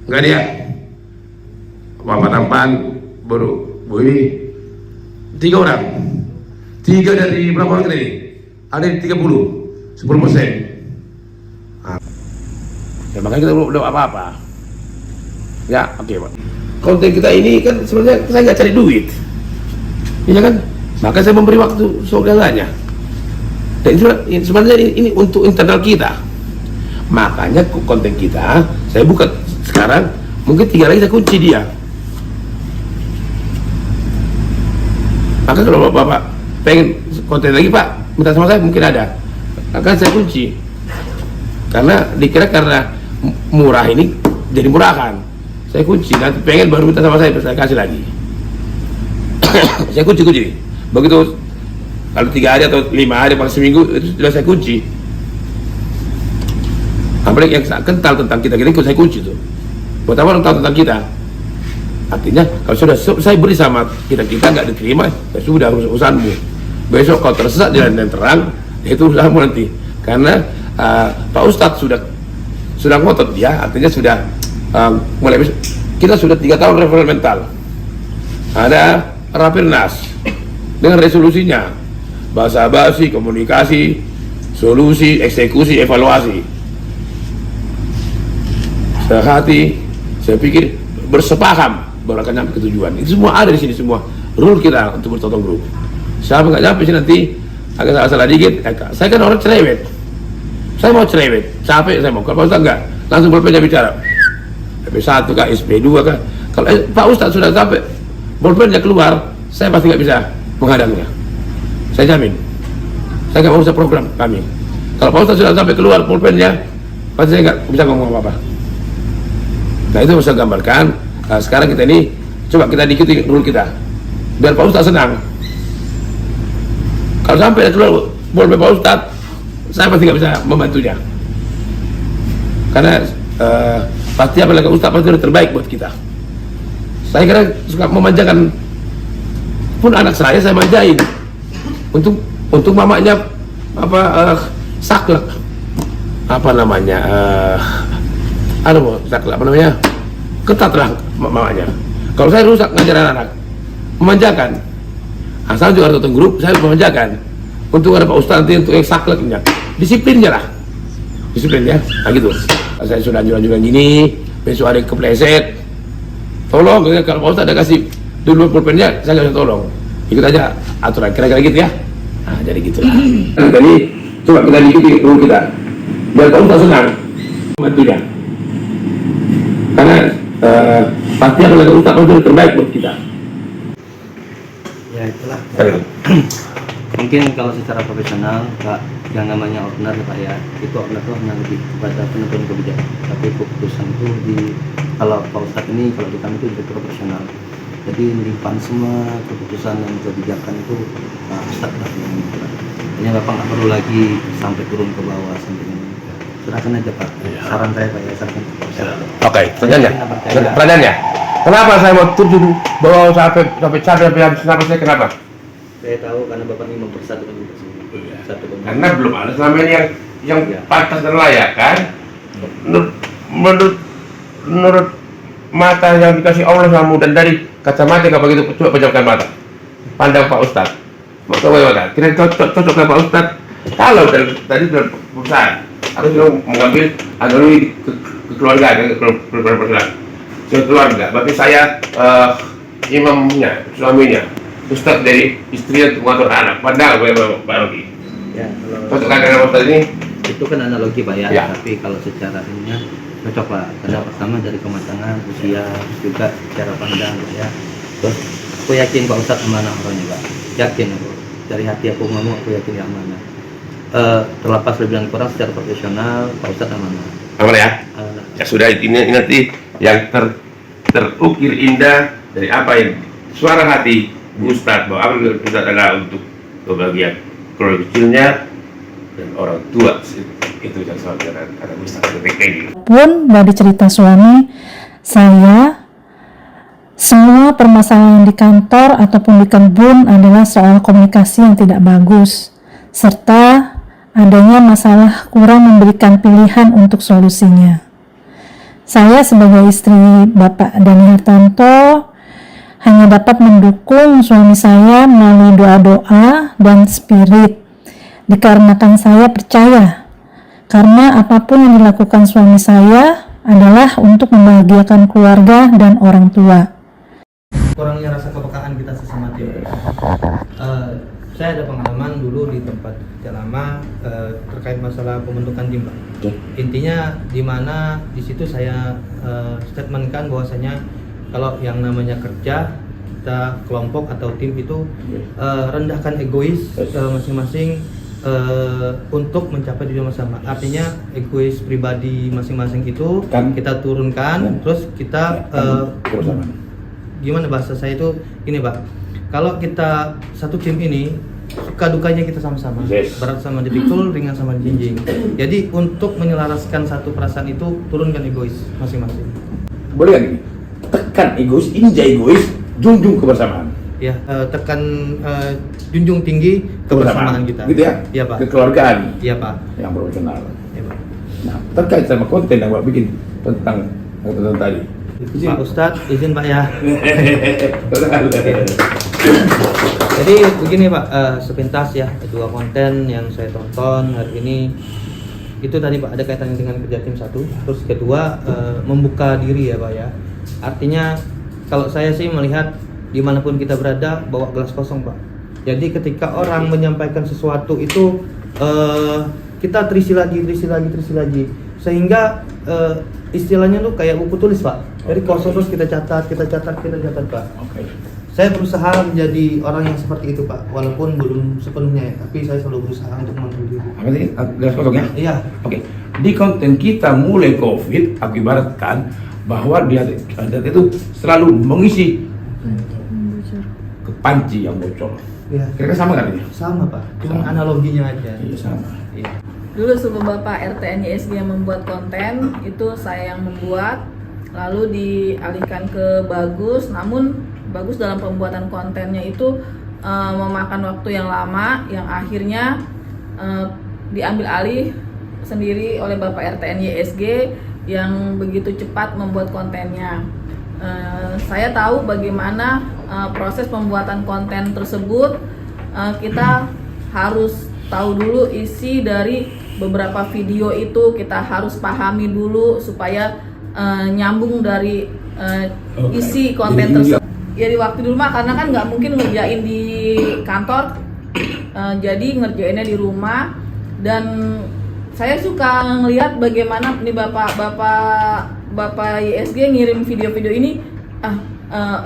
Enggak ada ya? Bapak Tampan, baru ini 3 orang. 3 dari berapa orang ini? Ada di 10%. Nah, ya makanya kita belum apa-apa. Ya, oke Pak. Konten kita ini kan sebenarnya saya nggak cari duit. Iya kan? Maka saya memberi waktu saudaranya. Dan sebenarnya ini untuk internal kita. Makanya konten kita saya buka sekarang, mungkin 3 lagi saya kunci dia. Maka kalau Bapak pengen konten lagi Pak, minta sama saya, mungkin ada. Maka saya kunci. Karena dikira karena murah ini jadi murahan. Saya kunci, nanti pengen baru minta sama saya kasih lagi. Saya kunci. Begitu kalau 3 hari atau 5 hari atau seminggu itu sudah saya kunci. Apalagi yang kental tentang kita saya kunci tuh. Buat apa orang tahu tentang kita? Artinya kalau sudah saya beri sama kita nggak diterima, ya sudah urusanmu. Besok kau tersesat di jalan yang terang, itu urusanmu nanti. Karena Pak Ustadz sudah ngotot dia, artinya sudah mulai kita sudah 3 tahun referendum mental. Ada Rapirnas dengan resolusinya, basa-basi, komunikasi, solusi, eksekusi, evaluasi. Sehati, saya pikir bersepaham baru akan nyampe ke tujuan. Itu semua ada di sini, semua rule kita untuk bertotong grup. Siapa nggak nyampe sih nanti agak salah dikit. Saya kan orang cerewet. Saya mau cerewet, capek saya mau. Kalau Pak Ustadz nggak, langsung bolpennya bicara. SP1 kah, SP2 kah. Kalau Pak Ustadz sudah sampai bolpennya keluar, saya pasti nggak bisa menghadangnya. Saya jamin. Saya nggak mau usah program kami. Kalau Pak Ustadz sudah sampai keluar bolpennya, pasti saya nggak bisa ngomong apa-apa. Nah itu bisa gambarkan. Sekarang kita ini coba kita ikuti rule kita, biar Pak Ustadz senang. Kalau sampai keluar bolpen Pak Ustadz, saya pasti nggak bisa membantunya. Karena pasti apalagi Ustadz pasti yang terbaik buat kita. Saya kira suka memanjakan, pun anak saya manjain untuk mamanya saklek apa namanya saklek apa namanya ketat lah mamanya. Kalau saya rusak ngajarin anak memanjakan, asal juga ada grup saya memanjakan untuk ada Pak Ustadz nanti untuk yang sakleknya, disiplinnya lah, disiplinnya. Nah gitu. Saya sudah anjuran gini, besok ada kepleset, tolong. Kalau Pak Ustadz ada kasih dulu pulpennya, saya nggak bisa tolong. Ikut aja aturan, kira-kira gitu ya. Nah jadi gitulah. Jadi coba kita ikuti rule kita, biar Pak Ustadz senang membantunya. Karena pasti akan ada Ustadz yang terbaik buat kita. Ya itulah. Mungkin kalau secara profesional Pak, yang namanya owner ya Pak ya, itu owner itu hanya lebih kepada penentuan kebijakan, tapi keputusan itu kalau Pak Ustadz ini, kalau di kami itu direktur profesional, jadi melimpahkan semua keputusan dan kebijakan itu Pak Ustadz lah yang menentukan. Jadi Bapak nggak perlu lagi sampai turun ke bawah sampai ini. Serahkan aja Pak, saran saya Pak ya, saran. Oke, pertanyaannya, kenapa saya mau turun bawah sampai capek habis napas saya, kenapa? Saya tahu karena Bapak ini mempersatukan kita semua. Karena belum ada selama ini yang pantas dan layak kan. Menurut mata yang dikasih Allah sama dan dari kacamata nggak begitu, coba pejamkan mata, pandang Pak Ustadz, mata kira cocok dengan Pak Ustadz. Kalau tadi sudah perusahaan, aku sudah mengambil agronomi ke keluarga, ke keluarga. Berarti saya imamnya, suaminya, Ustadz dari istri untuk mengatur anak. Pandang Pak Rogi. Ya, cocok dengan Ustadz ini? Itu kan analogi Pak ya. Tapi kalau secara ininya cocok Pak. Karena pertama dari kematangan, usia, juga cara pandang Pak ya. Terus aku yakin Pak Ustadz amanah orangnya Pak. Yakin aku. Dari hati aku ngomong, aku yakin dia amanah. Terlepas lebih dan kurang secara profesional, Pak Ustadz amanah. Amanah ya? Ya sudah, ini nanti yang terukir indah dari apa yang suara hati Bu Ustadz, bahwa apa yang Ustadz adalah untuk kebahagiaan keluarga kecilnya dan orang tua. Itu yang soal kata Bu Ustadz. Pun dari cerita suami saya, semua permasalahan di kantor ataupun di kebun adalah soal komunikasi yang tidak bagus, serta adanya masalah kurang memberikan pilihan untuk solusinya. Saya sebagai istri Bapak Dhani Hartanto hanya dapat mendukung suami saya melalui doa-doa dan spirit, dikarenakan saya percaya karena apapun yang dilakukan suami saya adalah untuk membahagiakan keluarga dan orang tua. Kurangnya rasa kepekaan kita sesama tim. Saya ada pengalaman dulu di tempat kerja lama terkait masalah pembentukan tim, Pak. Intinya di mana di situ saya statementkan bahwasanya kalau yang namanya kerja, kita kelompok atau tim itu rendahkan egois masing-masing untuk mencapai tujuan bersama. Artinya egois pribadi masing-masing itu kita turunkan, terus kita gimana bahasa saya itu ini, Pak. Kalau kita satu tim ini suka dukanya kita sama-sama, berat sama dipikul, ringan sama dijinjing. Jadi untuk menyelaraskan satu perasaan itu turunkan egois masing-masing. Boleh kan? Tekan egois, injak egois, junjung kebersamaan. Ya, tekan junjung tinggi kebersamaan kita. Gitu ya? Iya, Pak. Kekeluargaan. Iya, Pak. Yang profesional. Iya, Pak. Nah, terkait sama konten yang Pak bikin tentang tadi. Pak Ustadz, izin Pak ya. Jadi begini Pak, sepintas ya, 2 konten yang saya tonton hari ini itu tadi Pak ada kaitannya dengan kerja tim 1, terus kedua membuka diri ya Pak ya. Artinya kalau saya sih melihat dimanapun kita berada bawa gelas kosong Pak. Jadi ketika orang menyampaikan sesuatu itu kita terisi lagi sehingga istilahnya tuh kayak buku tulis Pak. Jadi kosong terus kita catat Pak. Saya berusaha menjadi orang yang seperti itu Pak, walaupun belum sepenuhnya ya, tapi saya selalu berusaha untuk mengambil diri. Apa sih? Gelas kosong ya? Iya. Oke. Di konten kita mulai COVID, aku ibaratkan bahwa dia itu selalu mengisi ke panci yang bocor. Iya. Kira-kira sama kan ini? Sama Pak, cuma analoginya aja. Iya sama. Iya. Dulu sebelum Bapak RTN YSG yang membuat konten, itu saya yang membuat, lalu dialihkan ke Bagus, namun Bagus dalam pembuatan kontennya itu memakan waktu yang lama, yang akhirnya diambil alih sendiri oleh Bapak RTN YSG yang begitu cepat membuat kontennya. Saya tahu bagaimana proses pembuatan konten tersebut. Kita harus tahu dulu isi dari beberapa video itu, kita harus pahami dulu supaya nyambung dari isi konten tersebut. Ya di waktu dulu mah karena kan nggak mungkin ngerjain di kantor, jadi ngerjainnya di rumah. Dan saya suka ngelihat bagaimana nih bapak YSG ngirim video-video ini,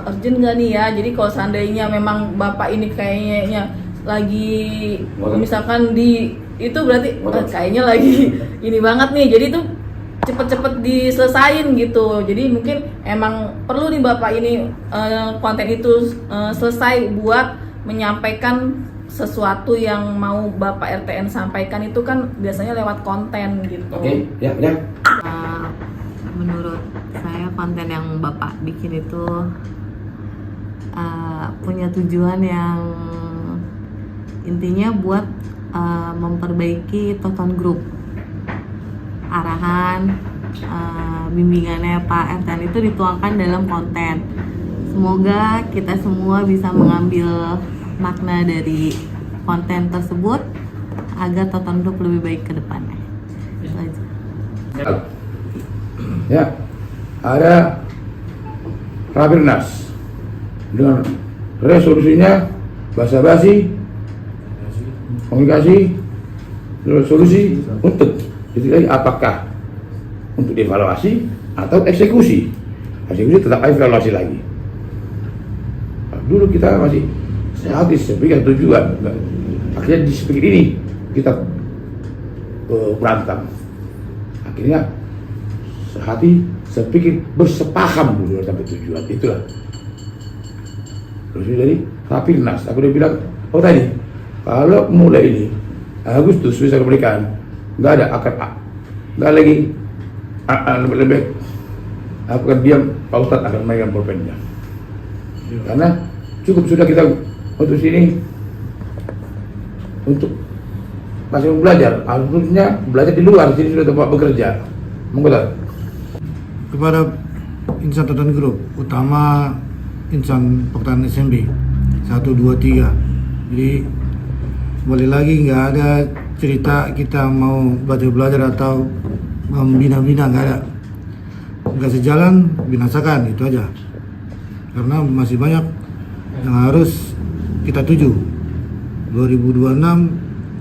urgent nggak nih ya. Jadi kalau seandainya memang bapak ini kayaknya lagi misalkan di itu berarti kayaknya lagi ini banget nih, jadi tuh cepet-cepet diselesain gitu. Jadi mungkin emang perlu nih bapak ini konten itu selesai buat menyampaikan sesuatu yang mau bapak RTN sampaikan itu kan biasanya lewat konten gitu. Oke, ya. Menurut saya konten yang bapak bikin itu punya tujuan yang intinya buat memperbaiki Toton Group. Arahan bimbingannya Pak RTN itu dituangkan dalam konten. Semoga kita semua bisa mengambil makna dari konten tersebut agar Toton Group lebih baik ke depannya. Itu aja. Ya, ada Rapirnas dengan resolusinya basa-basi, komunikasi, solusi untuk jadi apakah untuk dievaluasi atau eksekusi. Eksekusi tetap evaluasi lagi. Dulu kita masih sehati sepikir tujuan, akhirnya di sepikir ini kita berantem. Akhirnya sehati sepikir bersepaham dulu sampai tujuan. Itulah terus dari Rapirnas. Aku udah bilang tadi kalau mulai ini Agustus bisa kemerdekaan, nggak ada akar nggak lagi lebih aku akan diam, Pak Ustadz akan mainkan pulpennya karena cukup sudah kita untuk sini untuk masih belajar, harusnya belajar di luar, sini sudah tempat bekerja. Monggo kepada insan Toton Group, utama insan Poktan SMB 1, 2, 3. Jadi boleh lagi nggak ada cerita kita mau belajar atau membina-bina, nggak ada. Nggak sejalan, binasakan, itu aja. Karena masih banyak yang harus kita tuju. 2026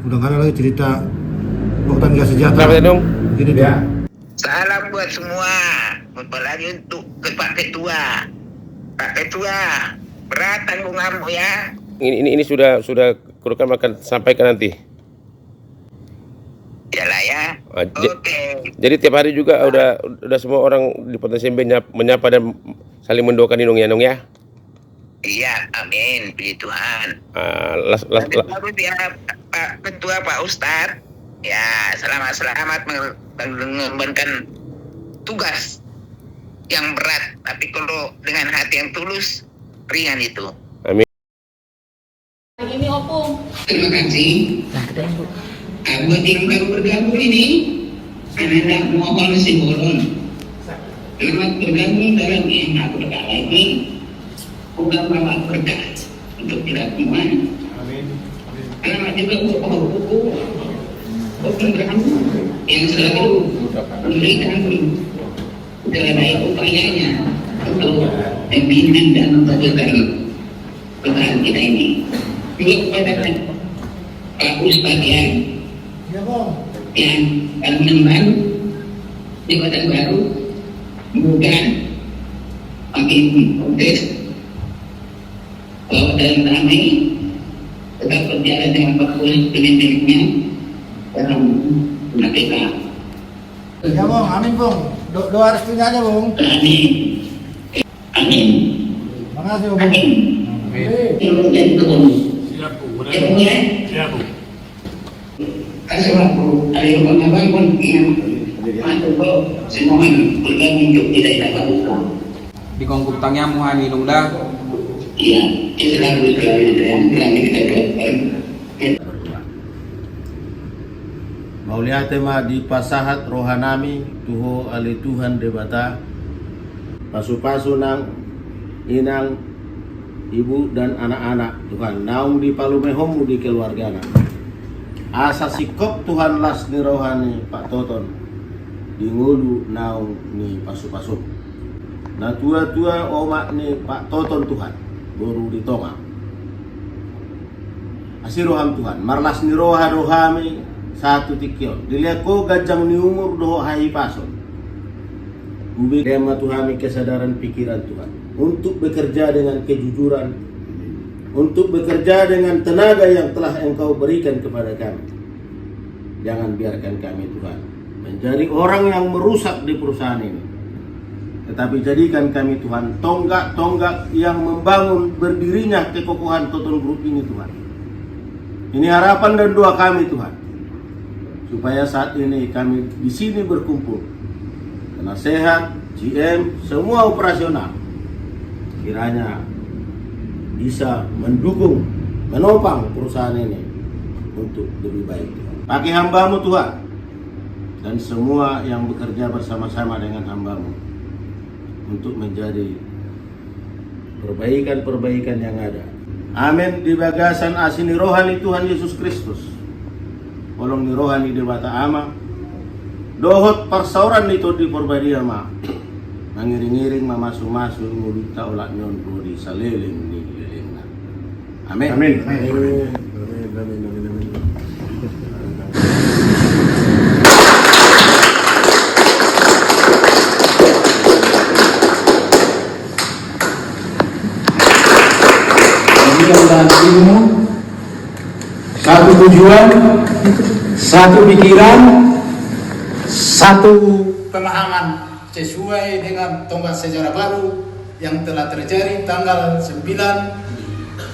udah nggak ada lagi cerita Poktan Gak Sejahtera. Gini dia. Salam buat semua, apalagi untuk ke Pak Ketua. Pak Ketua, berat tanggunganmu ya. Ini sudah Kurukam akan sampaikan nanti. Yalah ya. Oke. Jadi tiap hari juga udah semua orang di Potensi menyapa dan saling mendoakan Inung ya, Nung ya. Iya, amin, puji Tuhan. Bagus ya Pak Ketua, Pak Ustadz. Ya, selamat mengembankan tugas yang berat, tapi kalau dengan hati yang tulus, ringan itu. Amin. Ini Opung. Terima kasih. Buat yang baru bergabung ini, anak-anak mohon simbolon. Selamat bergabung dalam yang aku perkara ini. Udah bawa berkah untuk kita semua. Selamat juga buku program yang selalu memberikan segala upayanya untuk pembinaan dan membagikan perubahan kita ini. Juga kepada Pak Ustadz yang bangunan baru, jabatan baru, semoga makin progres, bahwa dalam ramai tetap berjalan dengan bagus pemimpinnya dalam KPK. Ya Bung, amin Bung. Doa restunya aja Bung. Amin. Amin. Makasih Bung. Amin. Siap Bu. Siap Bu. Assalamualaikum. Ada yang mengabang pun yang masuk semua bergabung untuk tidak dapat buka. Di kongkup tangnya muhani nungda. Iya, itu selalu kita Maulia tema di pasahat rohanami tuho ali Tuhan debata pasu-pasu nang inang ibu dan anak-anak Tuhan naung di palumehomu di keluargana asa sikop Tuhan las ni rohani Pak Toton di ngulu naung ni pasu-pasu na tua-tua omak ni Pak Toton Tuhan baru di tonga asiroham Tuhan marlas ni rohami satu tikio dilihat ko gajang ni umur doho hai pason ubi dema Tuhan kesadaran pikiran Tuhan untuk bekerja dengan kejujuran, untuk bekerja dengan tenaga yang telah Engkau berikan kepada kami. Jangan biarkan kami Tuhan menjadi orang yang merusak di perusahaan ini, tetapi jadikan kami Tuhan tonggak-tonggak yang membangun berdirinya kekokohan Toton Group ini Tuhan. Ini harapan dan doa kami Tuhan, supaya saat ini kami di sini berkumpul, penasehat, GM, semua operasional, kiranya bisa mendukung, menopang perusahaan ini untuk lebih baik. Pakai hamba-Mu Tuhan dan semua yang bekerja bersama-sama dengan hamba-Mu untuk menjadi perbaikan-perbaikan yang ada. Amin. Di bagasan asini rohani Tuhan Yesus Kristus, kolong ni rohani debata ama dohot persauran itu di perbadian ma nangiring-iring mamasu-masu ngulut taulat nyon di saliling ni lilingna. Amin. Amin. Amin. Dan ilmu, satu tujuan, satu pikiran, satu pemahaman sesuai dengan tonggak sejarah baru yang telah terjadi tanggal 9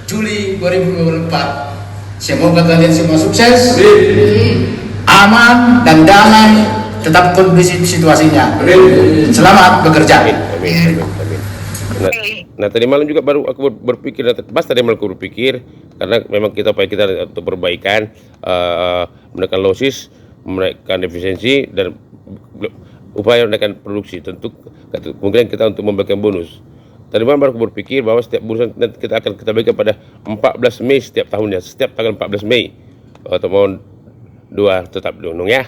Juli 2024. Semoga kalian semua sukses, aman dan damai, tetap kondusif situasinya. Selamat bekerja. Amin. Nah tadi malam juga baru aku berpikir, tadi malam aku berpikir karena memang kita upaya kita untuk perbaikan, menekan losis, menaikkan efisiensi dan upaya menaikkan produksi. Tentu kemungkinan kita untuk memberikan bonus. Tadi malam baru aku berpikir bahwa setiap bonusan kita akan kita berikan pada 14 Mei setiap tahunnya, setiap tanggal 14 Mei. Atau mohon doa tetap diundang ya.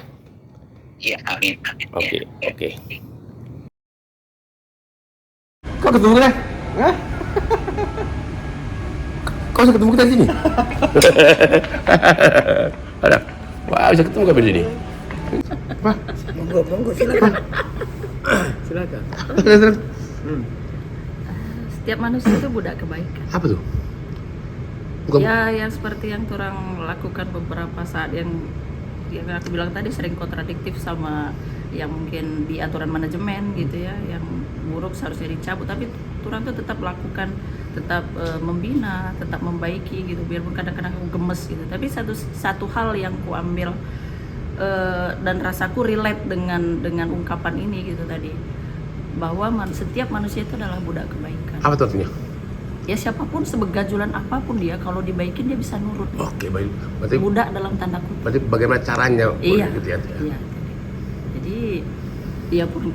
Ya, amin. Oke. Kok ketemu lah? Hah? Kau bisa ketemu kita di sini. Ada. Wah, bisa ketemu kami di sini. Apa? Monggo, silakan. Silakan. Setiap manusia itu budak kebaikan. Apa tuh? Bukan. Ya, yang seperti yang orang lakukan beberapa saat yang aku bilang tadi sering kontradiktif sama yang mungkin di aturan manajemen gitu ya, yang buruk seharusnya dicabut, tapi orang tuh tetap lakukan, tetap membina, tetap membaiki gitu, biarpun kadang-kadang aku gemes gitu. Tapi satu hal yang ku ambil dan rasaku relate dengan ungkapan ini gitu tadi, bahwa setiap manusia itu adalah budak kebaikan. Apa tuh artinya? Ya siapapun sebegajulan apapun dia, kalau dibaikin dia bisa nurut. Oke, baik. Berarti budak dalam tanda kutip. Berarti bagaimana caranya? Iya. Gitu ya. Iya. Jadi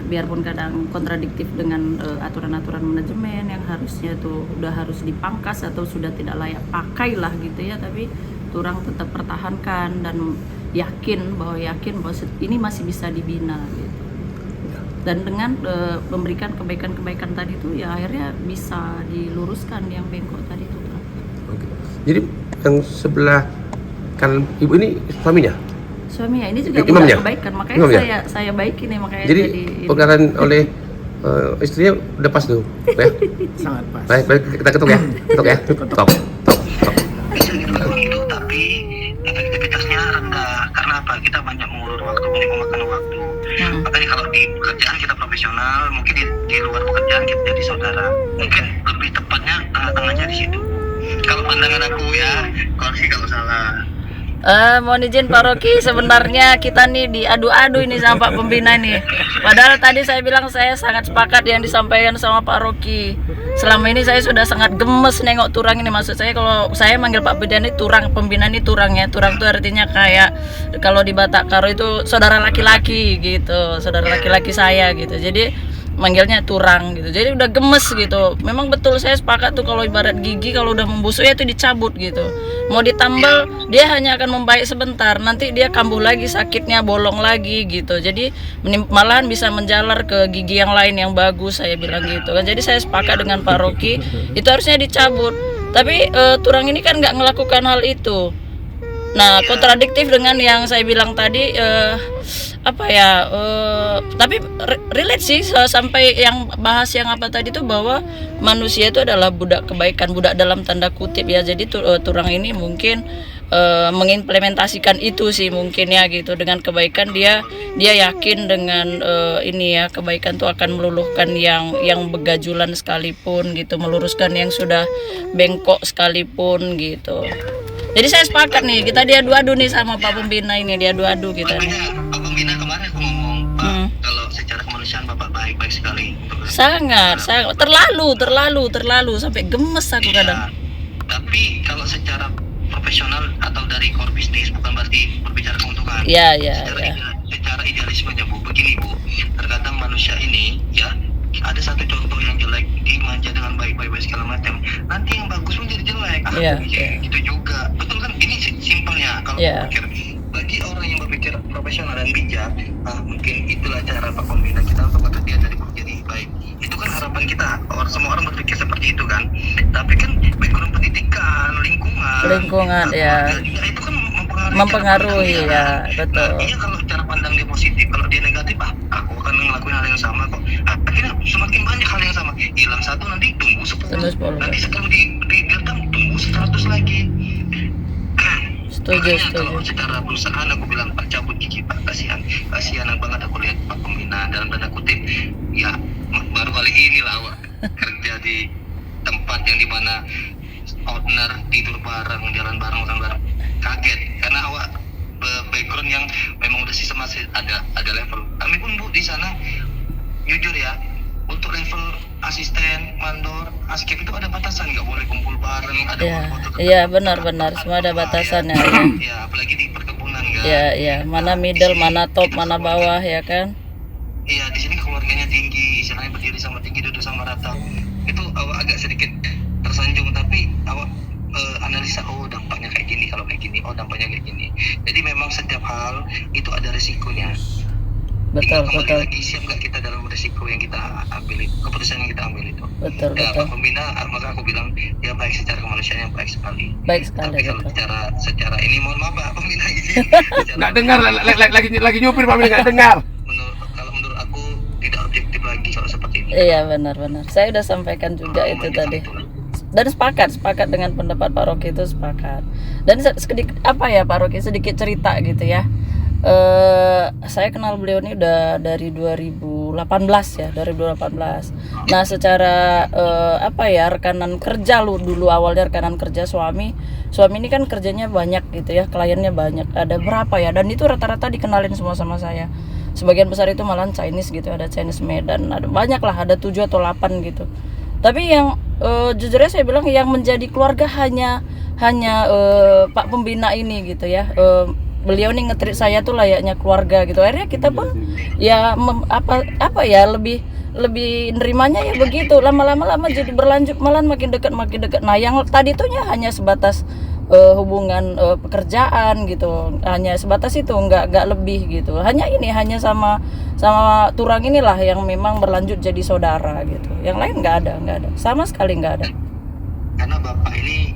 biarpun kadang kontradiktif dengan aturan-aturan manajemen yang harusnya tuh udah harus dipangkas atau sudah tidak layak pakai lah gitu ya, tapi orang tetap pertahankan dan yakin bahwa ini masih bisa dibina gitu. Dan dengan memberikan kebaikan-kebaikan tadi itu ya akhirnya bisa diluruskan yang bengkok tadi itu. Oke. Jadi yang sebelah kanan ibu ini suaminya? Suaminya ini juga imamnya? budak kebaikan, makanya Imamnya? saya baikin nih, makanya Jadi ini. pengarahan oleh istrinya udah pas tuh, ya? Sangat pas. Baik, kita ketuk ya, ketuk. Tapi efektivitasnya rendah. Karena apa? Kita banyak mengulur waktu, banyak memakan waktu. Makanya kalau di pekerjaan kita profesional, mungkin di luar pekerjaan kita jadi saudara. Mungkin lebih tepatnya tengah-tengahnya di situ. Kalau pandangan aku ya, koreksi kalau salah. Mohon izin Pak Rocky, sebenarnya kita nih diadu-adu ini sama Pak Pembina nih. Padahal tadi saya bilang saya sangat sepakat yang disampaikan sama Pak Rocky. Selama ini saya sudah sangat gemes nengok turang ini. Maksud saya kalau saya manggil Pak Pembina ini turang, Pembina ini turang ya. Turang itu artinya kayak kalau di Batak Karo itu saudara laki-laki gitu, saudara laki-laki saya gitu. Jadi manggilnya turang gitu, jadi udah gemes gitu. Memang betul saya sepakat tuh, kalau ibarat gigi kalau udah membusuk ya itu dicabut gitu. Mau ditambal dia hanya akan membaik sebentar, nanti dia kambuh lagi, sakitnya bolong lagi gitu. Jadi malahan bisa menjalar ke gigi yang lain yang bagus, saya bilang gitu kan. Jadi saya sepakat dengan Pak Rocky, itu harusnya dicabut. Tapi turang ini kan nggak melakukan hal itu. Nah, kontradiktif dengan yang saya bilang tadi, tapi relate sih sampai yang bahas yang apa tadi tuh, bahwa manusia itu adalah budak kebaikan, budak dalam tanda kutip ya. Jadi turang ini mungkin mengimplementasikan itu sih mungkin ya gitu, dengan kebaikan dia yakin dengan ini ya, kebaikan tuh akan meluluhkan yang begajulan sekalipun gitu, meluruskan yang sudah bengkok sekalipun gitu. Jadi saya sepakat nih, kita diadu-adu nih sama Pak Pembina ini, diadu-adu kita nih. Pak Pembina kemarin aku ngomong, Pak, kalau secara kemanusiaan Bapak baik-baik sekali. Sangat terlalu sampai gemes aku kadang. Tapi kalau secara profesional atau dari core bisnis, bukan berarti berbicara keuntungan. Iya. Secara idealismenya Bu, begini Bu, terkadang manusia ini ya, ada satu contoh yang jelek dimanja dengan baik-baik segala macam, nanti yang bagus pun jadi jelek. Gitu juga, betul kan? Ini simpelnya kalau berpikir bagi orang yang berpikir profesional dan bijak, mungkin itulah cara Pak Pembina kita untuk bekerja dari jadi baik. Itu kan harapan kita, semua orang berpikir seperti itu kan. Tapi kan background pendidikan, lingkungan ya, itu kan mempengaruhi ya, betul. Iya, kalau cara pandang dia positif, kalau dia negatif, aku akan ngelakuin hal yang sama kok. Akhirnya semakin banyak hal yang sama, hilang satu nanti tumbuh 10, nanti sekarang diredam tumbuh 100 lagi. Setuju. Kalau secara perusahaan aku bilang Pak, cabut gigi Pak, kasihan banget aku lihat Pak Pembina dalam tanda kutip ya, baru kali ini lah awak kerja di tempat yang dimana owner tidur bareng, jalan bareng, makan bareng. Kaget karena awak background yang memang udah sistem masih ada level. Kami pun Bu di sana jujur ya, untuk level asisten, mandor, askip itu ada batasan, nggak boleh kumpul bareng, ada foto-foto. Iya, benar, semua ada batasannya ya. Ya, apalagi di perkebunan kan. Iya, mana middle, mana top, mana bawah ya kan. Iya, di sini keluarganya tinggi, istilahnya berdiri sama tinggi, duduk sama rata. Itu awak agak sedikit tersanjung, tapi awak analisa, dampaknya kayak gini, kalau kayak gini, dampaknya kayak gini. Jadi memang setiap hal itu ada resikonya. Betul, kembali betul. lagi siap nggak kita dalam resiko yang kita ambil itu, keputusan yang kita ambil itu. Betul, Ya, betul. Pak Pembina, maka aku bilang dia baik secara kemanusiaan yang baik sekali. Baik sekali, Tapi kalau betul. secara ini mohon maaf Pak Pembina izin. Nggak dengar, lagi nyupir Pak, nggak dengar. Kalau menurut aku tidak objektif lagi kalau seperti ini. Iya, benar-benar. Saya udah sampaikan juga itu tadi. Dan sepakat dengan pendapat Pak Rocky, itu sepakat. Dan sedikit apa ya Pak Rocky, sedikit cerita gitu ya. Saya kenal beliau ini udah dari 2018 ya, 2018. Nah, secara apa ya, rekanan kerja dulu awalnya rekanan kerja suami ini kan kerjanya banyak gitu ya, kliennya banyak, ada berapa ya, dan itu rata-rata dikenalin semua sama saya. Sebagian besar itu malahan Chinese gitu, ada Chinese Medan, ada banyak lah, ada 7 atau 8 gitu. Tapi yang jujurnya saya bilang yang menjadi keluarga hanya Pak Pembina ini gitu ya. Beliau nih nge-treat saya tuh layaknya keluarga gitu. Akhirnya kita pun ya apa ya, lebih nerimanya ya begitu. Lama jadi berlanjut, malah makin dekat. Nah, yang tadi tuh hanya sebatas hubungan pekerjaan gitu, hanya sebatas itu, nggak lebih gitu. Hanya sama Turang inilah yang memang berlanjut jadi saudara gitu. Yang lain nggak ada, sama sekali nggak ada. Karena Bapak ini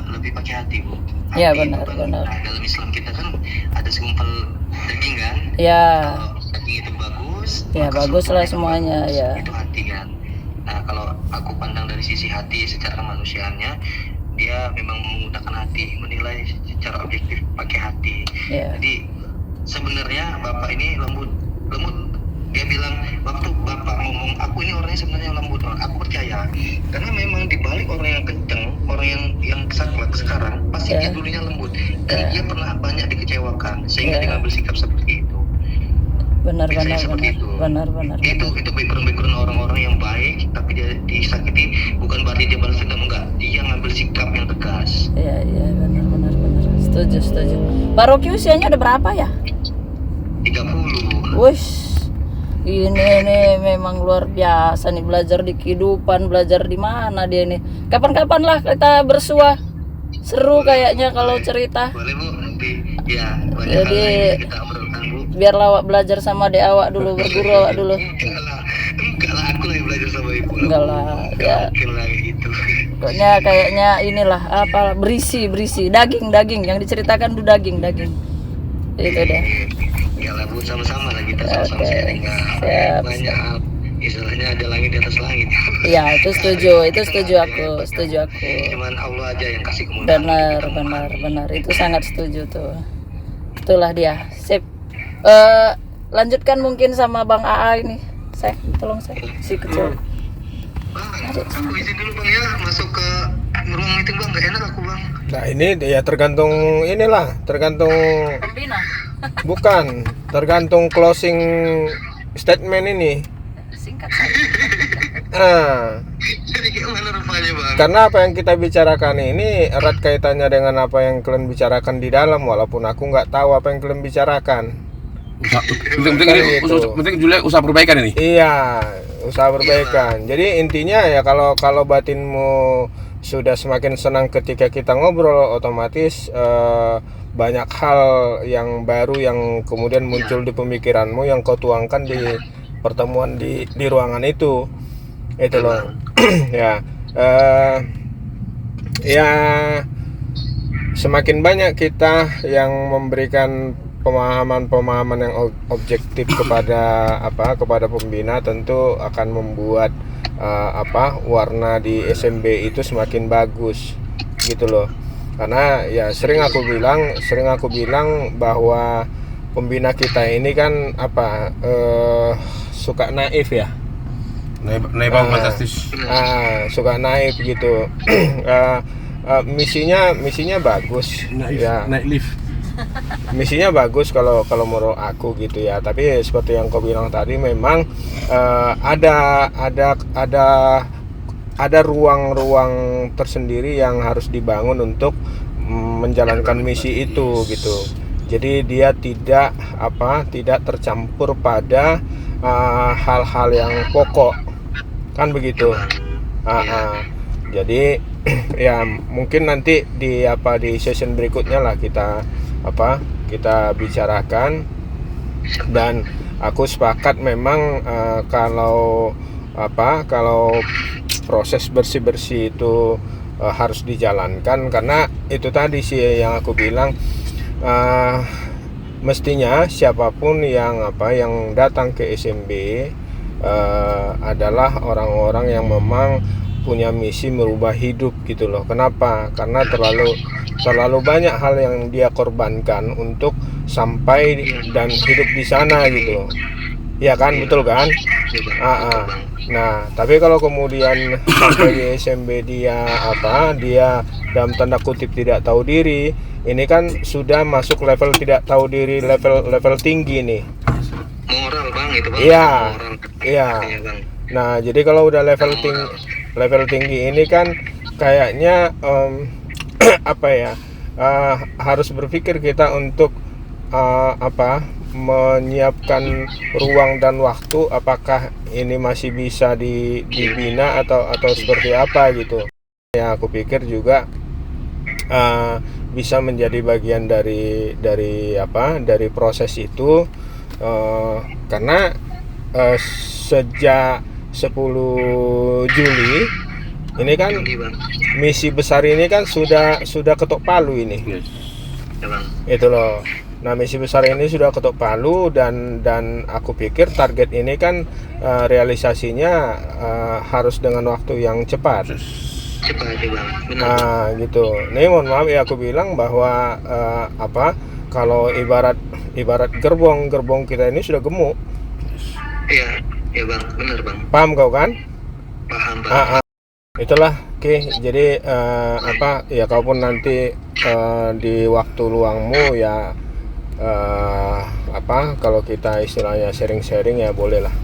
lebih pakai hati, Bu. Ya, benar. Nah, dalam Islam kita kan ada segumpal daging kan. Ya. Kalau daging itu bagus, Ya, bagus lah semuanya ya. itu hati kan. Nah, kalau aku pandang dari sisi hati secara manusianya, dia memang menggunakan hati, menilai secara objektif pakai hati. Ya. Jadi sebenarnya Bapak ini lembut. Dia bilang waktu Bapak ngomong, aku ini orangnya sebenarnya lembut. Aku percaya karena memang dibalik orang yang kenceng, orang yang saklek sekarang pasti dia dulunya lembut, dan dia pernah banyak dikecewakan sehingga dia ngambil sikap seperti itu. Benar. Itu background orang-orang yang baik, tapi dia disakiti bukan berarti dia balas dendam, enggak. Dia ngambil sikap yang tegas. Iya, benar. Setuju. Pak Rocky usianya ada berapa ya? 30. Wush. Ini memang luar biasa nih, belajar di kehidupan, belajar di mana dia nih. Kapan-kapan lah kita bersua. Seru kayaknya kalau cerita. Boleh Bu, nanti ya banyak Jadi hal yang kita obrolkan Bu. biar lawak belajar sama dek awak dulu, berguru awak dulu. Enggak lah, aku lah yang belajar sama ibu. Enggak lah, ya. Mungkin lah gitu. Pokoknya kayaknya inilah apa, berisi daging yang diceritakan tuh daging. Itu deh. Ya lah Bu, sama-sama lah kita sama-sama sharing. Banyak hal, istilahnya ada langit di atas langit. Ya, itu setuju aku. Cuman Allah aja yang kasih kemudahan. Benar. Itu sangat setuju tuh. Itulah dia. Sip. Lanjutkan mungkin sama Bang AA ini. Tolong saya si kecil. Aku izin dulu Bang ya, masuk ke ruang meeting Bang, gak enak aku Bang. Nah ini ya tergantung Pembina. Bukan, tergantung closing statement ini. Singkat Jadi gimana rupanya Bang? Karena apa yang kita bicarakan ini erat kaitannya dengan apa yang kalian bicarakan di dalam, walaupun aku nggak tahu apa yang kalian bicarakan. Penting Julia usaha perbaikan ini. Iya, usaha perbaikan. Jadi intinya ya kalau batinmu sudah semakin senang ketika kita ngobrol, otomatis banyak hal yang baru yang kemudian muncul di pemikiranmu yang kau tuangkan di pertemuan di ruangan itu loh. Ya semakin banyak kita yang memberikan pemahaman yang objektif kepada pembina, tentu akan membuat warna di SMB itu semakin bagus gitu loh. Karena ya sering aku bilang bahwa pembina kita ini kan suka naif ya. Naif fantastis. Suka naif gitu. Misinya bagus. Naik lift. Misinya bagus kalau menurut aku gitu ya. Tapi seperti yang kau bilang tadi, memang ada ruang-ruang tersendiri yang harus dibangun untuk menjalankan misi itu gitu. Jadi dia tidak tercampur pada hal-hal yang pokok, kan begitu. Jadi ya mungkin nanti di session berikutnya lah kita bicarakan, dan aku sepakat memang kalau proses bersih-bersih itu harus dijalankan, karena itu tadi sih yang aku bilang, mestinya siapapun yang datang ke SMB adalah orang-orang yang memang punya misi merubah hidup gitu loh. Kenapa? Karena terlalu banyak hal yang dia korbankan untuk sampai dan hidup di sana gitu. Ya kan, betul kan? Nah, tapi kalau kemudian sampai di SMB dia dalam tanda kutip tidak tahu diri, ini kan sudah masuk level tidak tahu diri, level tinggi nih. Moral bang itu bang. Iya. Nah, jadi kalau udah level tinggi ini kan kayaknya harus berpikir kita untuk menyiapkan ruang dan waktu, apakah ini masih bisa dibina atau seperti apa gitu. Ya, aku pikir juga bisa menjadi bagian dari proses itu, karena sejak 10 Juli ini kan misi besar ini kan sudah ketok palu ini. Itu loh. Nah, misi besar ini sudah ketok palu, dan aku pikir target ini kan realisasinya harus dengan waktu yang cepat. Nah, gitu. Nih mohon maaf ya, aku bilang bahwa kalau ibarat gerbong kita ini sudah gemuk. Iya bang, benar bang. Paham kau kan? Paham bang. Itulah, oke. Jadi ya kalaupun nanti di waktu luangmu ya kalau kita istilahnya sharing ya boleh lah.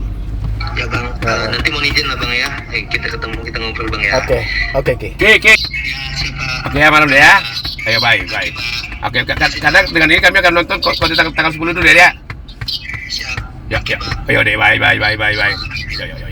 Ya bang, nanti mau izin lah bang ya, kita ketemu, kita ngobrol bang ya. Oke. Oke ya, malam deh ya. Ayo, baik. Oke, kadang dengan ini kami akan nonton konten tanggal 10 dulu ya. Ya. Ayo deh, bye. Yo.